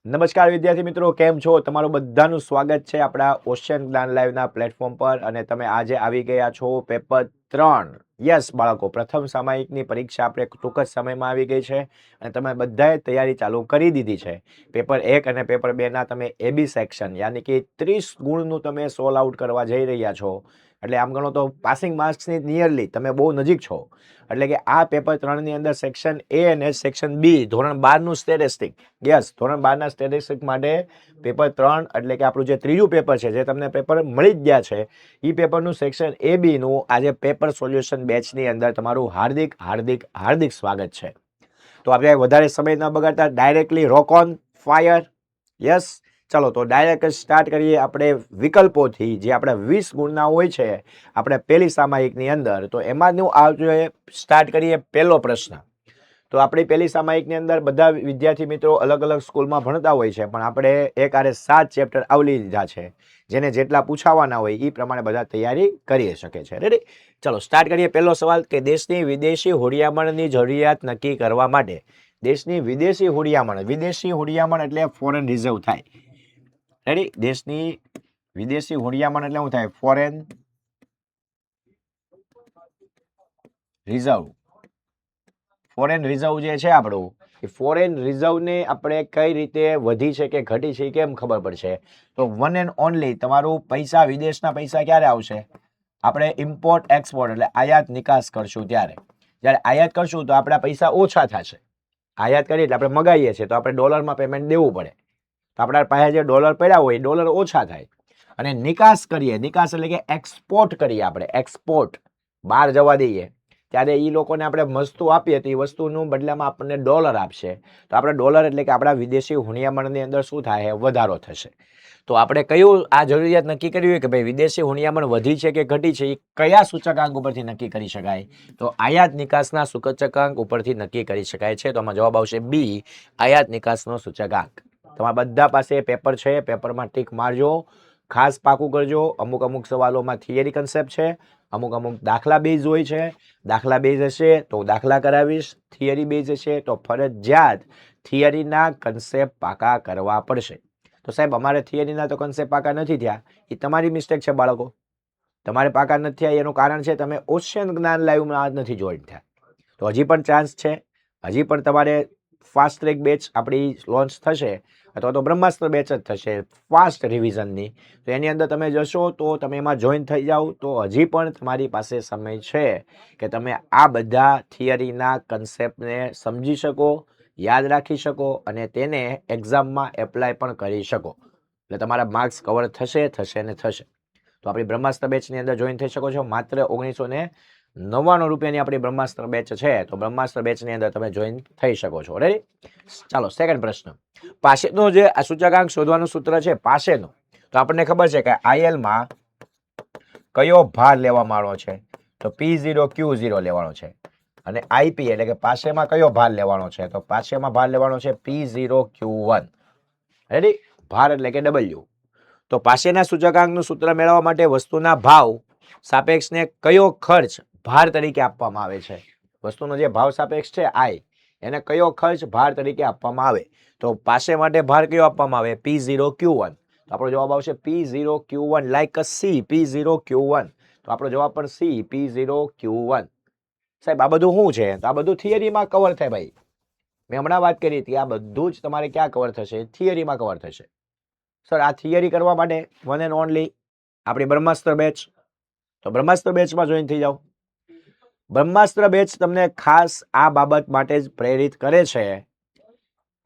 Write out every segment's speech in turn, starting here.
નમસ્કાર વિદ્યાર્થી મિત્રો, કેમ છો? તમારું બધાનું સ્વાગત છે આપણા ઓશિયન જ્ઞાન લાઈવના પ્લેટફોર્મ પર. અને તમે આજે આવી ગયા છો પેપર 3. યસ બાળકો, પ્રથમ સામાયિકની પરીક્ષા આપણે ટૂંક જ સમયમાં આવી ગઈ છે અને તમે બધાએ તૈયારી ચાલુ કરી દીધી છે. પેપર 1 અને પેપર 2ના તમે એબી સેક્શન યાની કે 30 ગુણનું તમે સોલ્વ આઉટ કરવા જઈ રહ્યા છો. એટલે આમ ગણો તો પાસિંગ માર્ક્સની નિયરલી તમે બહુ નજીક છો. એટલે કે આ પેપર 3ની અંદર સેક્શન એ અને સેક્શન બી ધોરણ 12નું સ્ટેટિસ્ટિક. યસ, ધોરણ 12ના સ્ટેટિસ્ટિક માટે પેપર 3 એટલે કે આપણું જે ત્રીજું પેપર છે, જે તમને પેપર મળી જ ગયા છે, એ પેપરનું સેક્શન એ બીનું આજે પેપર સોલ્યુશન બેચની અંદર તમારું હાર્દિક હાર્દિક હાર્દિક સ્વાગત છે. તો આપણે વધારે સમય ન બગાડતા directly rock on fire. Yes, ચલો તો ડાયરેક્ટ સ્ટાર્ટ કરીએ આપણે વિકલ્પોથી. જે આપણે 20 ગુણના હોય છે આપણે પહેલી સામાયિકની અંદર, તો એમાંનું આપણે સ્ટાર્ટ કરીએ પહેલો પ્રશ્ન. તો આપણી પહેલી સામાયિકની અંદર બધા વિદ્યાર્થી મિત્રો અલગ અલગ સ્કૂલમાં ભણતા હોય છે, પણ આપણે એક આરે 7 ચેપ્ટર આવલી લીધા છે. જેને જેટલા પૂછાવાના હોય એ પ્રમાણે બધા તૈયારી કરી શકે છે. રેડી? ચલો સ્ટાર્ટ કરીએ. પહેલો સવાલ કે દેશની વિદેશી હુંડિયામણની જરૂરિયાત નક્કી કરવા માટે દેશની વિદેશી હુંડિયામણ એટલે ફોરેન રિઝર્વ થાય. રેડી? દેશની વિદેશી હુંડિયામણ એટલે શું થાય? Foreign reserve. ફોરેન રિઝર્વ જે છે આપણું, એ ફોરેન રિઝર્વને આપણે કઈ રીતે વધી છે કે ઘટી છે કેમ ખબર પડશે? તો વન એન્ડ ઓનલી તમારું પૈસા, વિદેશના પૈસા ક્યારે આવશે? આપણે ઇમ્પોર્ટ એક્સપોર્ટ એટલે આયાત નિકાસ કરશું ત્યારે. જ્યારે આયાત કરશું તો આપણા પૈસા ઓછા થશે. આયાત કરીએ એટલે આપણે મગાવીએ છીએ તો આપણે ડોલરમાં પેમેન્ટ દેવું પડે. તો આપણા પાસે જે ડોલર પડ્યા હોય એ ડોલર ઓછા થાય. અને નિકાસ કરીએ, નિકાસ એટલે કે એક્સપોર્ટ કરીએ, આપણે એક્સપોર્ટ બહાર જવા દઈએ ત્યારે એ લોકોને આપણે વસ્તુ આપીએ તો એ વસ્તુનું બદલામાં આપણને ડોલર આપશે. તો આપણે ડોલર એટલે કે આપણા વિદેશી હુંડિયામણની અંદર શું થાય? વધારો થશે. તો આપણે કયું આ જરૂરિયાત નક્કી કરવી હોય કે ભાઈ વિદેશી હુંડિયામણ વધી છે કે ઘટી છે, એ કયા સૂચકાંક ઉપરથી નક્કી કરી શકાય? તો આયાત નિકાસના સૂચકાંક ઉપરથી નક્કી કરી શકાય છે. તો આમાં જવાબ આવશે બી, આયાત નિકાસનો સૂચકાંક. તમારા બધા પાસે પેપર છે, પેપરમાં ટીક મારજો, ખાસ પાકું કરજો. અમુક સવાલોમાં થિયરી કન્સેપ્ટ છે, અમુક દાખલા બેઝ હોય છે. દાખલા બેઝ હશે તો દાખલા કરાવીશ, થિયરી બેઝ હશે તો ફરજિયાત થિયરીના કન્સેપ્ટ પાકા કરવા પડશે. તો સાહેબ અમારે થિયરીના તો કન્સેપ્ટ પાકા નથી થયા, એ તમારી મિસ્ટેક છે બાળકો. તમારે પાકા નથી થયા એનું કારણ છે તમે ઓશિયન જ્ઞાન લાઈવમાં નથી જોઈન થયા. તો હજી પણ ચાન્સ છે, હજી પણ તમારે ફાસ્ટ ટ્રેક બેચ આપણી લોન્ચ થશે, અથવા તો બ્રહ્માસ્ત્ર બેચ જ થશે ફાસ્ટ રિવિઝનની. તો એની અંદર તમે જશો તો તમે એમાં જોઈન થઈ જાઓ તો હજી પણ તમારી પાસે સમય છે કે તમે આ બધા થિયરીના કન્સેપ્ટને સમજી શકો, યાદ રાખી શકો અને તેને એક્ઝામમાં એપ્લાય પણ કરી શકો. એટલે તમારા માર્ક્સ કવર થશે ને થશે. તો આપણી બ્રહ્માસ્ત્ર બેચની અંદર જોઈન થઈ શકો છો. માત્ર 1999 રૂપિયાની આપણી બ્રહ્માસ્ત્ર બેચ છે. તો બ્રહ્માસ્ત્ર બેચની અંદર તમે જોઈન થઈ શકો છો. રેડી? ચાલો સેકન્ડ પ્રશ્ન. પાસેનો જે આ સૂચકાંક શોધવાનું સૂત્ર છે પાસેનો, તો આપણને ખબર છે કે આઈએલમાં કયો ભાર લેવામાં આવ્યો છે? તો P0 Q0 લેવાનો છે. અને આઈપી એટલે કે પાસેમાં કયો ભાર લેવાનો છે? તો પાસેમાં ભાર લેવાનો છે P0 Q1. રેડી? ભાર એટલે કે W. તો પાસેના સૂચકાંકનું સૂત્ર મેળવવા માટે વસ્તુના ભાવ સાપેક્ષને કયો ખર્ચ ભાર તરીકે આપવામાં આવે છે? વસ્તુનો જે ભાવ સાપેક્ષ છે આઈ, એને કયો ખર્ચ ભાર તરીકે આપવામાં આવે? તો પાસે માટે ભાર કયો આપવામાં આવે? P0 Q1. તો આપણો જવાબ આવશે P0 Q1 like C, P0 Q1. તો આપણો જવાબ પણ C, P0 Q1. સાહેબ આ બધું શું છે? તો આ બધું થિયરીમાં કવર થાય ભાઈ. મેં હમણાં વાત કરી હતી, આ બધું જ તમારે ક્યાં કવર થશે? થિયરીમાં કવર થશે. સર આ થિયરી કરવા માટે વન એન્ડ ઓનલી આપણી બ્રહ્માસ્ત્ર બેચ. તો બ્રહ્માસ્ત્ર બેચમાં જોઈન થઈ જાઓ. બ્રહ્માસ્ત્ર બેચ તમને ખાસ આ બાબત માટે જ પ્રેરિત કરે છે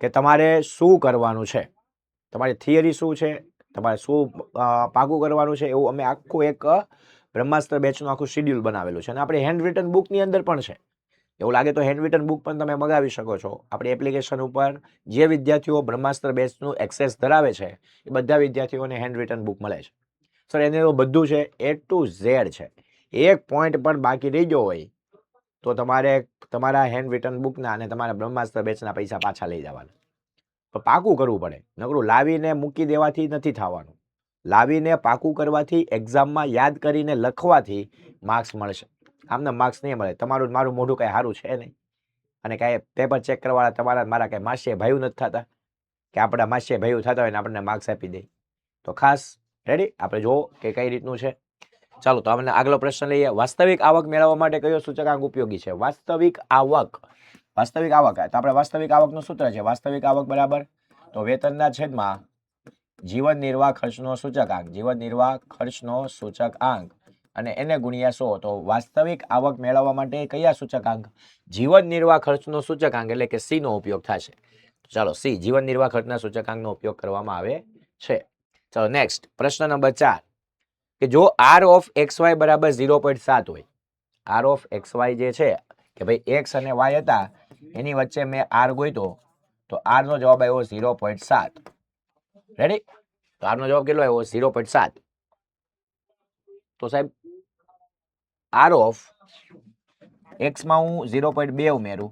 કે તમારે શું કરવાનું છે, તમારી થિયરી શું છે, તમારે શું પાકું કરવાનું છે, એવું અમે આખું એક બ્રહ્માસ્ત્ર બેચનું આખું શિડ્યુલ બનાવેલું છે. અને આપણે હેન્ડ રિટન બુકની અંદર પણ છે. એવું લાગે તો હેન્ડ રિટન બુક પણ તમે મગાવી શકો છો આપણી એપ્લિકેશન ઉપર. જે વિદ્યાર્થીઓ બ્રહ્માસ્ત્ર બેચનું એક્સેસ ધરાવે છે એ બધા વિદ્યાર્થીઓને હેન્ડ રિટન બુક મળે છે. સર એને તો બધું છે, A to Z છે. એક પોઈન્ટ પણ બાકી રહી ગયો હોય તો તમારે તમારા હેન્ડ રિટન બુકના અને તમારા બ્રહ્માસ્ત્ર બેચના પૈસા પાછા લઈ જવાના. તો પાકું કરવું પડે, નકરું લાવીને મૂકી દેવાથી નથી થવાનું. લાવીને પાકું કરવાથી, એક્ઝામમાં યાદ કરીને લખવાથી માર્ક્સ મળશે. આમને માર્ક્સ નહીં મળે. તમારું મારું મોઢું કાંઈ સારું છે નહીં, અને કાંઈ પેપર ચેક કરવાવાળા તમારા મારા કાંઈ માસીએ ભાઈઓ નથી થતા. કે આપણા માસ્ય ભાઈઓ થતા હોય ને આપણને માર્ક્સ આપી દે. તો ખાસ રેડી આપણે જોવો કે કઈ રીતનું છે. ચાલો તો આપણે આગલો પ્રશ્ન લઈએ. વાસ્તવિક આવક મેળવવા માટે કયો સૂચકાંક ઉપયોગી છે? વાસ્તવિક આવક તો આપણે વાસ્તવિક આવકનું સૂત્ર છે વાસ્તવિક આવક બરાબર તો વેતનના છેદમાં જીવન નિર્વાહ ખર્ચનો સૂચકાંક અને એને ગુણ્યા 100. તો વાસ્તવિક આવક મેળવવા માટે કયા સૂચકાંક? જીવન નિર્વાહ ખર્ચનો સૂચકાંક એટલે કે સી નો ઉપયોગ થશે. ચાલો સી જીવન નિર્વાહ ખર્ચના સૂચકાંકનો ઉપયોગ કરવામાં આવે છે. ચાલો નેક્સ્ટ પ્રશ્ન નંબર 4 કે જો r ઓફ xy બરાબર 0.7 હોય, r ઓફ xy જે છે કે ભાઈ x અને y હતા એની વચ્ચે મેં r ગોઈતો તો r નો જવાબ આવ્યો 0.7. રેડી? તો r નો જવાબ કેટલો આવ્યો? 0.7. તો સાહેબ r ઓફ x માં હું 0.2 ઉમેરું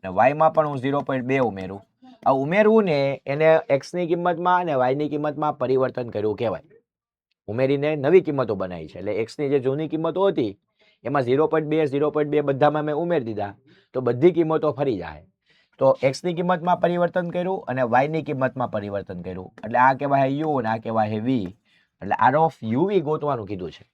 અને y માં પણ હું 0.2 ઉમેરું. આ ઉમેરવું ને એને x ની કિંમતમાં અને y ની કિંમતમાં પરિવર્તન કર્યું કહેવાય. ઉમેરીને નવી કિંમતો બનાવી છે. એટલે x ની જે જૂની કિંમતો હતી એમાં 0.2 બધામાં મેં ઉમેરી દીધા તો બધી કિંમતો ફરી જાય. તો x ની કિંમતમાં પરિવર્તન કર્યું અને y ની કિંમતમાં પરિવર્તન કર્યું. એટલે આ કહેવાય u અને આ કહેવાય v. એટલે r ઓફ uv ગોતવાનું કીધું છે.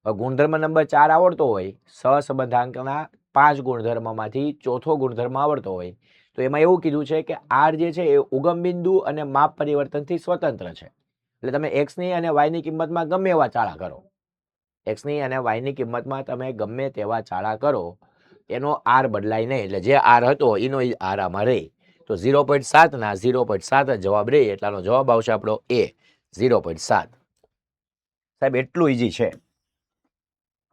ગુણધર્મ નંબર 4 આવડતો હોય, સહસંબંધાંકના 5 ગુણધર્મમાંથી ચોથો ગુણધર્મ આવડતો હોય તો એમાં એવું કીધું છે કે r જે છે એ ઉગમ બિંદુ અને માપ પરિવર્તનથી સ્વતંત્ર છે. એટલે તમે x ની અને y ની કિંમતમાં ગમે એવા ચાળા કરો, x ની અને y ની કિંમતમાં તમે ગમે તેવા ચાળા કરો એનો r બદલાય નહીં. એટલે જે r હતો એનો r આમાં રહે. તો 0.7 ના 0.7 જ જવાબ રહે. એટલાનો જવાબ આવશે આપણો એ 0.7. સાહેબ એટલું ઈઝી છે.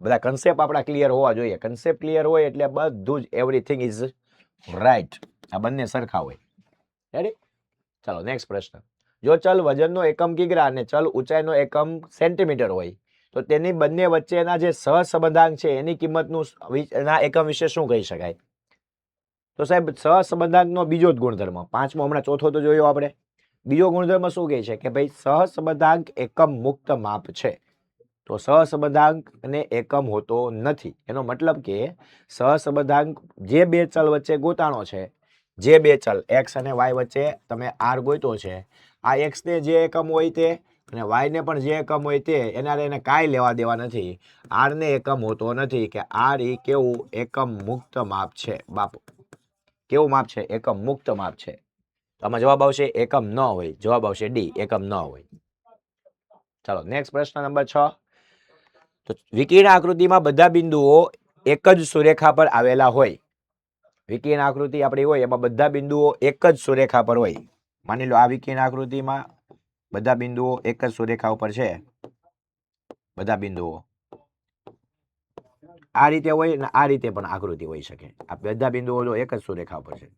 બધા કન્સેપ્ટ આપણા ક્લિયર હોવા જોઈએ. કન્સેપ્ટ ક્લિયર હોય એટલે બધું જ એવરીથિંગ ઇઝ રાઈટ. આ બંને સરખા હોય. રેડી? ચાલો નેક્સ્ટ પ્રશ્ન. જો ચલ વજનનો એકમ કિગ્રા અને ચલ ઊંચાઈનો એકમ સેન્ટીમીટર હોય તો તેની બંને વચ્ચેના જે સહસંબંધાંક છે એની કિંમતનું એના એકમ વિશે શું કહી શકાય? તો સાહેબ સહસંબંધાંકનો બીજો જ ગુણધર્મ, પાંચમો હમણાં ચોથો તો જોયો આપણે. બીજો ગુણધર્મ શું કહે છે કે ભાઈ સહસંબંધાંક એકમ મુક્ત માપ છે. તો સહસંબંધાંક અને એકમ હોતો નથી. એનો મતલબ કે સહસંબંધાંક જે બે ચલ વચ્ચે ગોતાણો છે, જે બે ચલ x અને y વચ્ચે તમે r ગોઈતો છે, આ x ને જે એકમ હોય તે અને y ને પણ જે એકમ હોય તે એના એને કાંઈ લેવા દેવા નથી. r ને એકમ હોતો નથી કે r એ કેવું એકમ મુક્ત માપ છે. બાપુ કેવું માપ છે? એકમ મુક્ત માપ છે. તો આમાં જવાબ આવશે એકમ ન હોય. જવાબ આવશે ડી એકમ ન હોય. ચાલો નેક્સ્ટ પ્રશ્ન નંબર 6. તો વિકર્ણ આકૃતિમાં બધા બિંદુઓ એક જ સુરેખા પર આવેલા હોય. વિકર્ણ આકૃતિ આપણી હોય એમાં બધા બિંદુઓ એક જ સુરેખા પર હોય. માની લો આ વિકર્ણ આકૃતિમાં બધા બિંદુઓ એક જ સુરેખા ઉપર છે. બધા બિંદુઓ આ રીતે હોય અને આ રીતે પણ આકૃતિ હોઈ શકે. આ બધા બિંદુઓ જો એક જ સુરેખા ઉપર છે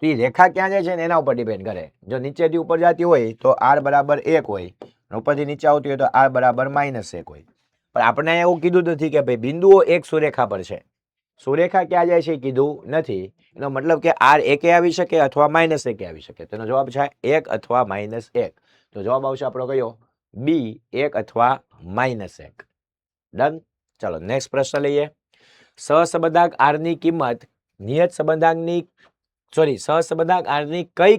તો એ રેખા ક્યાં જાય છે ને એના ઉપર ડિપેન્ડ કરે. જો નીચેથી ઉપર જતી હોય તો r બરાબર 1 હોય, ઉપરથી નીચે આવતી હોય તો r બરાબર -1 હોય. પણ આપણે એવું કીધું નથી કે ભાઈ બિંદુઓ એક સુરેખા પર છે. સુરેખા ક્યાં જાય છે કીધું નથી. એનો મતલબ કે r એકે આવી શકે અથવા -1 આવી શકે. તેનો જવાબ છે 1 અથવા -1. તો જવાબ આવશે આપણો કયો? બી 1 અથવા -1. ડન. ચાલો નેક્સ્ટ પ્રશ્ન લઈએ. સહસંબંધાંક r ની કિંમત નિયત સંબંધાંકની સહસંબંધાંક r ની કઈ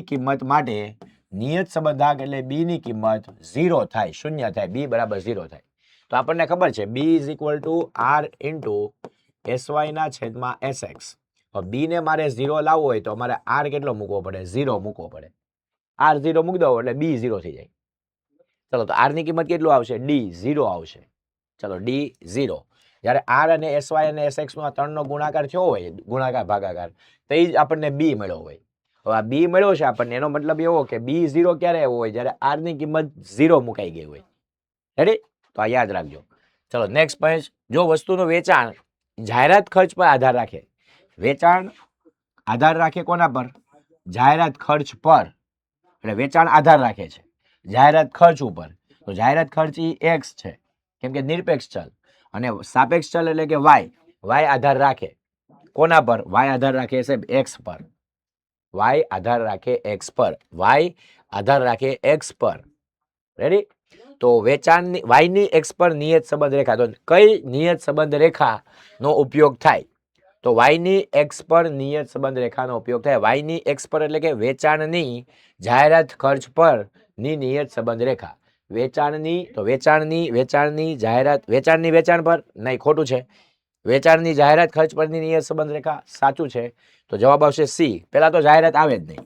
કિંમત માટે નિયત સંબંધાંક એટલે b ની કિંમત 0 થાય, શૂન્ય થાય, b બરાબર 0 થાય. તો આપણને ખબર છે b = r * sy ના છેદમાં sx. b ને મારે 0 લાવવો હોય તો મારે r કેટલો મૂકવો પડે? 0 મૂકવો પડે. r 0 મૂકી દો એટલે b 0 થઈ જાય. ચલો તો r ની કિંમત કેટલું આવશે? d 0 આવશે. ચલો d 0. જ્યારે r અને sy અને sx નો આ ત્રણનો ગુણાકાર થયો હોય, ગુણાકાર ભાગાકાર, તો એ જ આપણને b મળ્યો હોય. હવે આ b મળ્યો છે આપણને, એનો મતલબ એવો કે b 0 ક્યારે આવ્યો હોય? જ્યારે r ની કિંમત 0 મુકાઈ ગઈ હોય. રેડી? તો આ યાદ રાખજો. ચલો નેક્સ્ટ પોઈન્ટ. જો વસ્તુનું વેચાણ જાહેરાત ખર્ચ પર આધાર રાખે. વેચાણ આધાર રાખે કોના પર? જાહેરાત ખર્ચ પર. એટલે વેચાણ આધાર રાખે છે જાહેરાત ખર્ચ ઉપર. તો જાહેરાત ખર્ચ એ x છે કેમ કે નિરપેક્ષ ચલ, અને સાપેક્ષ ચલ એટલે કે y. y આધાર રાખે કોના પર? y આધાર રાખે સાહેબ x પર. y આધાર રાખે x પર. y આધાર રાખે x પર. રેડી? તો વેચાણની y ની x પર નિયત સંબંધ રેખા. તો કઈ નિયત સંબંધ રેખા નો ઉપયોગ થાય? તો તો વાયની એક્સ પર નિયત સંબંધ રેખાનો ઉપયોગ થાય. વાયની એક્સ પર એટલે કે વેચાણની જાહેરાત ખર્ચ પર ની નિયત સંબંધ રેખા. વેચાણની જાહેરાત, વેચાણ પર નહીં, ખોટું છે. વેચાણની જાહેરાત ખર્ચ પરની નિયત સંબંધ રેખા સાચું છે. તો જવાબ આવશે સી. પેલા તો જાહેરાત આવે જ નહીં.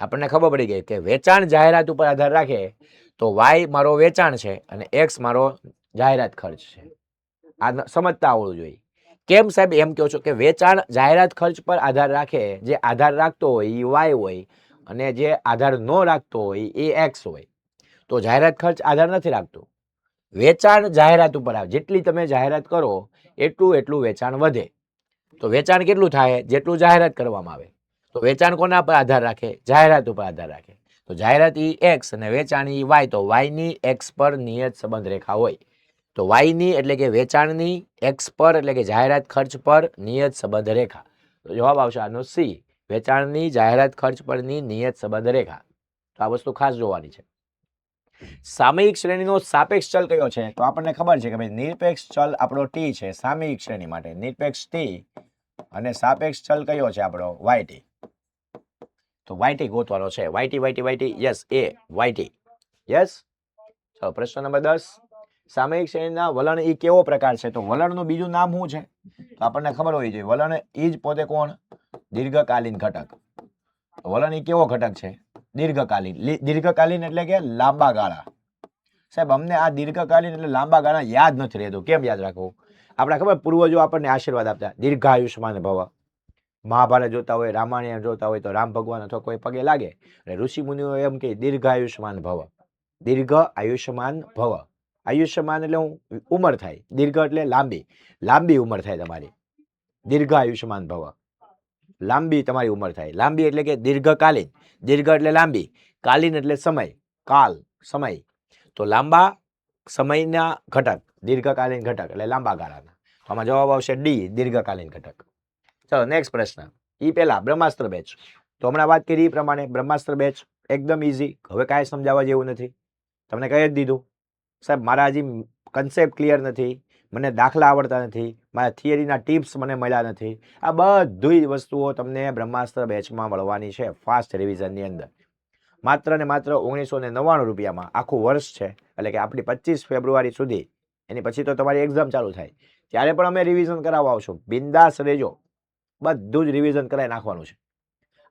આપણને ખબર પડી ગઈ કે વેચાણ જાહેરાત ઉપર આધાર રાખે, તો વાય મારો વેચાણ છે અને એક્સ મારો જાહેરાત ખર્ચ છે. આ સમજતા આવડવું જોઈએ. કેમ સાહેબ એમ કહો છો કે વેચાણ જાહેરાત ખર્ચ પર આધાર રાખે, જે આધાર રાખતો હોય એ વાય હોય અને જે આધાર ન રાખતો હોય એ એક્સ હોય. તો જાહેરાત ખર્ચ આધાર નથી રાખતો. વેચાણ જાહેરાત ઉપર આવે, જેટલી તમે જાહેરાત કરો એટલું વેચાણ વધે. તો વેચાણ કેટલું થાય? જેટલું જાહેરાત કરવામાં આવે. તો વેચાણ કોના પર આધાર રાખે? જાહેરાત ઉપર આધાર રાખે. તો જાહેરાત ઈ એક્સ અને વેચાણ ઈ વાય. તો વાયની એક્સ પર નિયત સંબંધ રેખા હોય. તો વાયની એટલે કે વેચાણની, એક્સ પર એટલે કે જાહેરાત ખર્ચ પર નિયત સંબંધ રેખા. તો જવાબ આવશે આનો સી. વેચાણની જાહેરાત ખર્ચ પરની નિયત સંબંધ રેખા. તો આ વસ્તુ ખાસ જોવાની છે. સામયિક શ્રેણીનો સાપેક્ષ ચલ કયો છે? તો આપણને ખબર છે કે ભાઈ નિરપેક્ષ ચલ આપણો ટી છે સામયિક શ્રેણી માટે, નિરપેક્ષ ટી, અને સાપેક્ષ ચલ કયો છે આપણો? વાયટી. તો વાયટી ગોતવાનો છે. વાયટી યસ, એ વાયટી યસ. ચલો પ્રશ્ન નંબર 10. સામયિક શ્રેણીના વલણ ઈ કેવો પ્રકાર છે? તો વલણનું બીજું નામ શું છે? તો આપણને ખબર હોવી જોઈએ. વલણ ઈ જ પોતે કોણ? દીર્ઘકાલીન ઘટક. વલણ ઈ કેવો ઘટક છે? દીર્ઘકાલીન. દીર્ઘકાલીન એટલે કે લાંબા ગાળા. સાહેબ અમને આ દીર્ઘકાલીન એટલે લાંબા ગાળા યાદ નથી રહેતું. કેમ યાદ રાખવું? આપણે ખબર પૂર્વજો આપણને આશીર્વાદ આપતા, દીર્ઘાયુષ્માન ભવ. મહાભારત જોતા હોય, રામાયણ જોતા હોય તો રામ ભગવાન અથવા કોઈ પગે લાગે એટલે ઋષિ મુનિઓ એમ કે દીર્ઘાયુષ્માન ભવ. દીર્ઘ આયુષ્યમાન ભવ. આયુષ્યમાન એટલે ઉંમર થાય, દીર્ઘ એટલે લાંબી ઉંમર થાય તમારી. દીર્ઘ આયુષ્યમાન ભવ, લાંબી તમારી ઉંમર થાય. લાંબી એટલે કે દીર્ઘકાલીન. દીર્ઘ એટલે લાંબી, કાલીન એટલે સમય, કાલ, સમય. તો લાંબા સમયના ઘટક, દીર્ઘકાલીન ઘટક એટલે લાંબા ગાળાના. તો આમાં જવાબ આવશે ડી, દીર્ઘકાલીન ઘટક. ચલો નેક્સ્ટ પ્રશ્ન. ઈ પહેલા બ્રહ્માસ્ત્ર બેચ. તો હમણાં વાત કરી એ પ્રમાણે બ્રહ્માસ્ત્ર બેચ એકદમ ઈઝી. હવે કાંઈ સમજાવવા જેવું નથી. તમને કહી જ દીધું. સાહેબ મારા હજી કન્સેપ્ટ ક્લિયર નથી, મને દાખલા આવડતા નથી, મારા થિયરીના ટિપ્સ મને મળ્યા નથી. આ બધી વસ્તુઓ તમને બ્રહ્માસ્ત્ર બેચમાં મળવાની છે ફાસ્ટ રિવિઝનની અંદર. માત્ર ને માત્ર 1999 રૂપિયામાં આખું વર્ષ છે. એટલે કે આપણી 25 ફેબ્રુઆરી સુધી. એની પછી તો તમારી એક્ઝામ ચાલુ થાય ત્યારે પણ અમે રિવિઝન કરાવવા આવશું. બિંદાસ રહેજો, બધું જ રિવિઝન કરાવી નાખવાનું છે.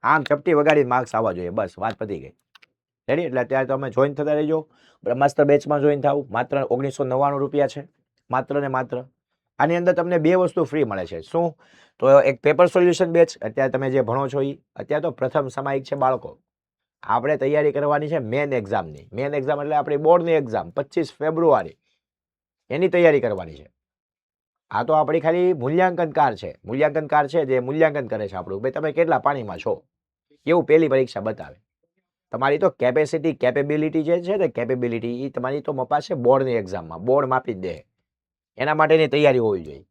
આમ ચપટી વગાડી માર્ક્સ આવવા જોઈએ, બસ વાત પતી ગઈ. રેડી? એટલે અત્યારે તમે જોઈન થતા રહેજો. બ્રહ્માસ્ત્ર બેચમાં જોઈન થાવ. માત્ર 1999 રૂપિયા છે, માત્ર ને માત્ર. આની અંદર તમને 2 વસ્તુ ફ્રી મળે છે. શું? તો એક પેપર સોલ્યુશન બેચ, અત્યારે તમે જે ભણો છો એ અત્યારે તો પ્રથમ સામાયિક છે બાળકો. આપણે તૈયારી કરવાની છે મેન એક્ઝામની. મેન એક્ઝામ એટલે આપણી બોર્ડની એક્ઝામ 25 ફેબ્રુઆરી, એની તૈયારી કરવાની છે. આ તો આપણી ખાલી મૂલ્યાંકનકાર છે. મૂલ્યાંકનકાર છે જે મૂલ્યાંકન કરે છે આપણું, ભાઈ તમે કેટલા પાણીમાં છો, એવું પહેલી પરીક્ષા બતાવે. તમારી તો કેપેસિટી, કેપેબિલિટી જે છે ને, કેપેબિલિટી એ તમારી તો મપાશે બોર્ડની એક્ઝામમાં. બોર્ડ માપી જ દે. એના માટેની તૈયારી હોવી જોઈએ.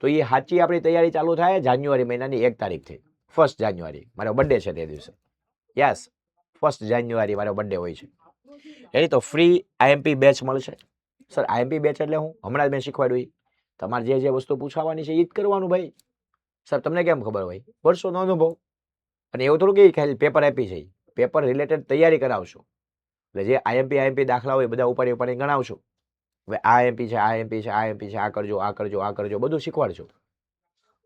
તો એ સાચી આપણી તૈયારી ચાલુ થાય જાન્યુઆરી મહિનાની 1 તારીખથી. 1 જાન્યુઆરી મારો બર્થડે છે તે દિવસે. યસ, 1 જાન્યુઆરી મારો બર્થડે હોય છે. એની તો ફ્રી આઈએમપી બેચ મળશે. સર આઈએમપી બેચ એટલે હું હમણાં જ મેં શીખવાડ્યું. તમારે જે વસ્તુ પૂછવાની છે એ જ કરવાનું ભાઈ. સર તમને કેમ ખબર હોય? વર્ષોનો અનુભવ. અને એવું થોડું કે ખાલી પેપર આપી છે, પેપર રિલેટેડ તૈયારી કરાવશું. એટલે જે આઈએમપી દાખલા હોય બધા ઉપાડી ગણાવશું. હવે આ એમપી છે, આ એમપી છે, આ એમપી છે, આ કરજો, આ કરજો, આ કરજો, બધું શીખવાડશું.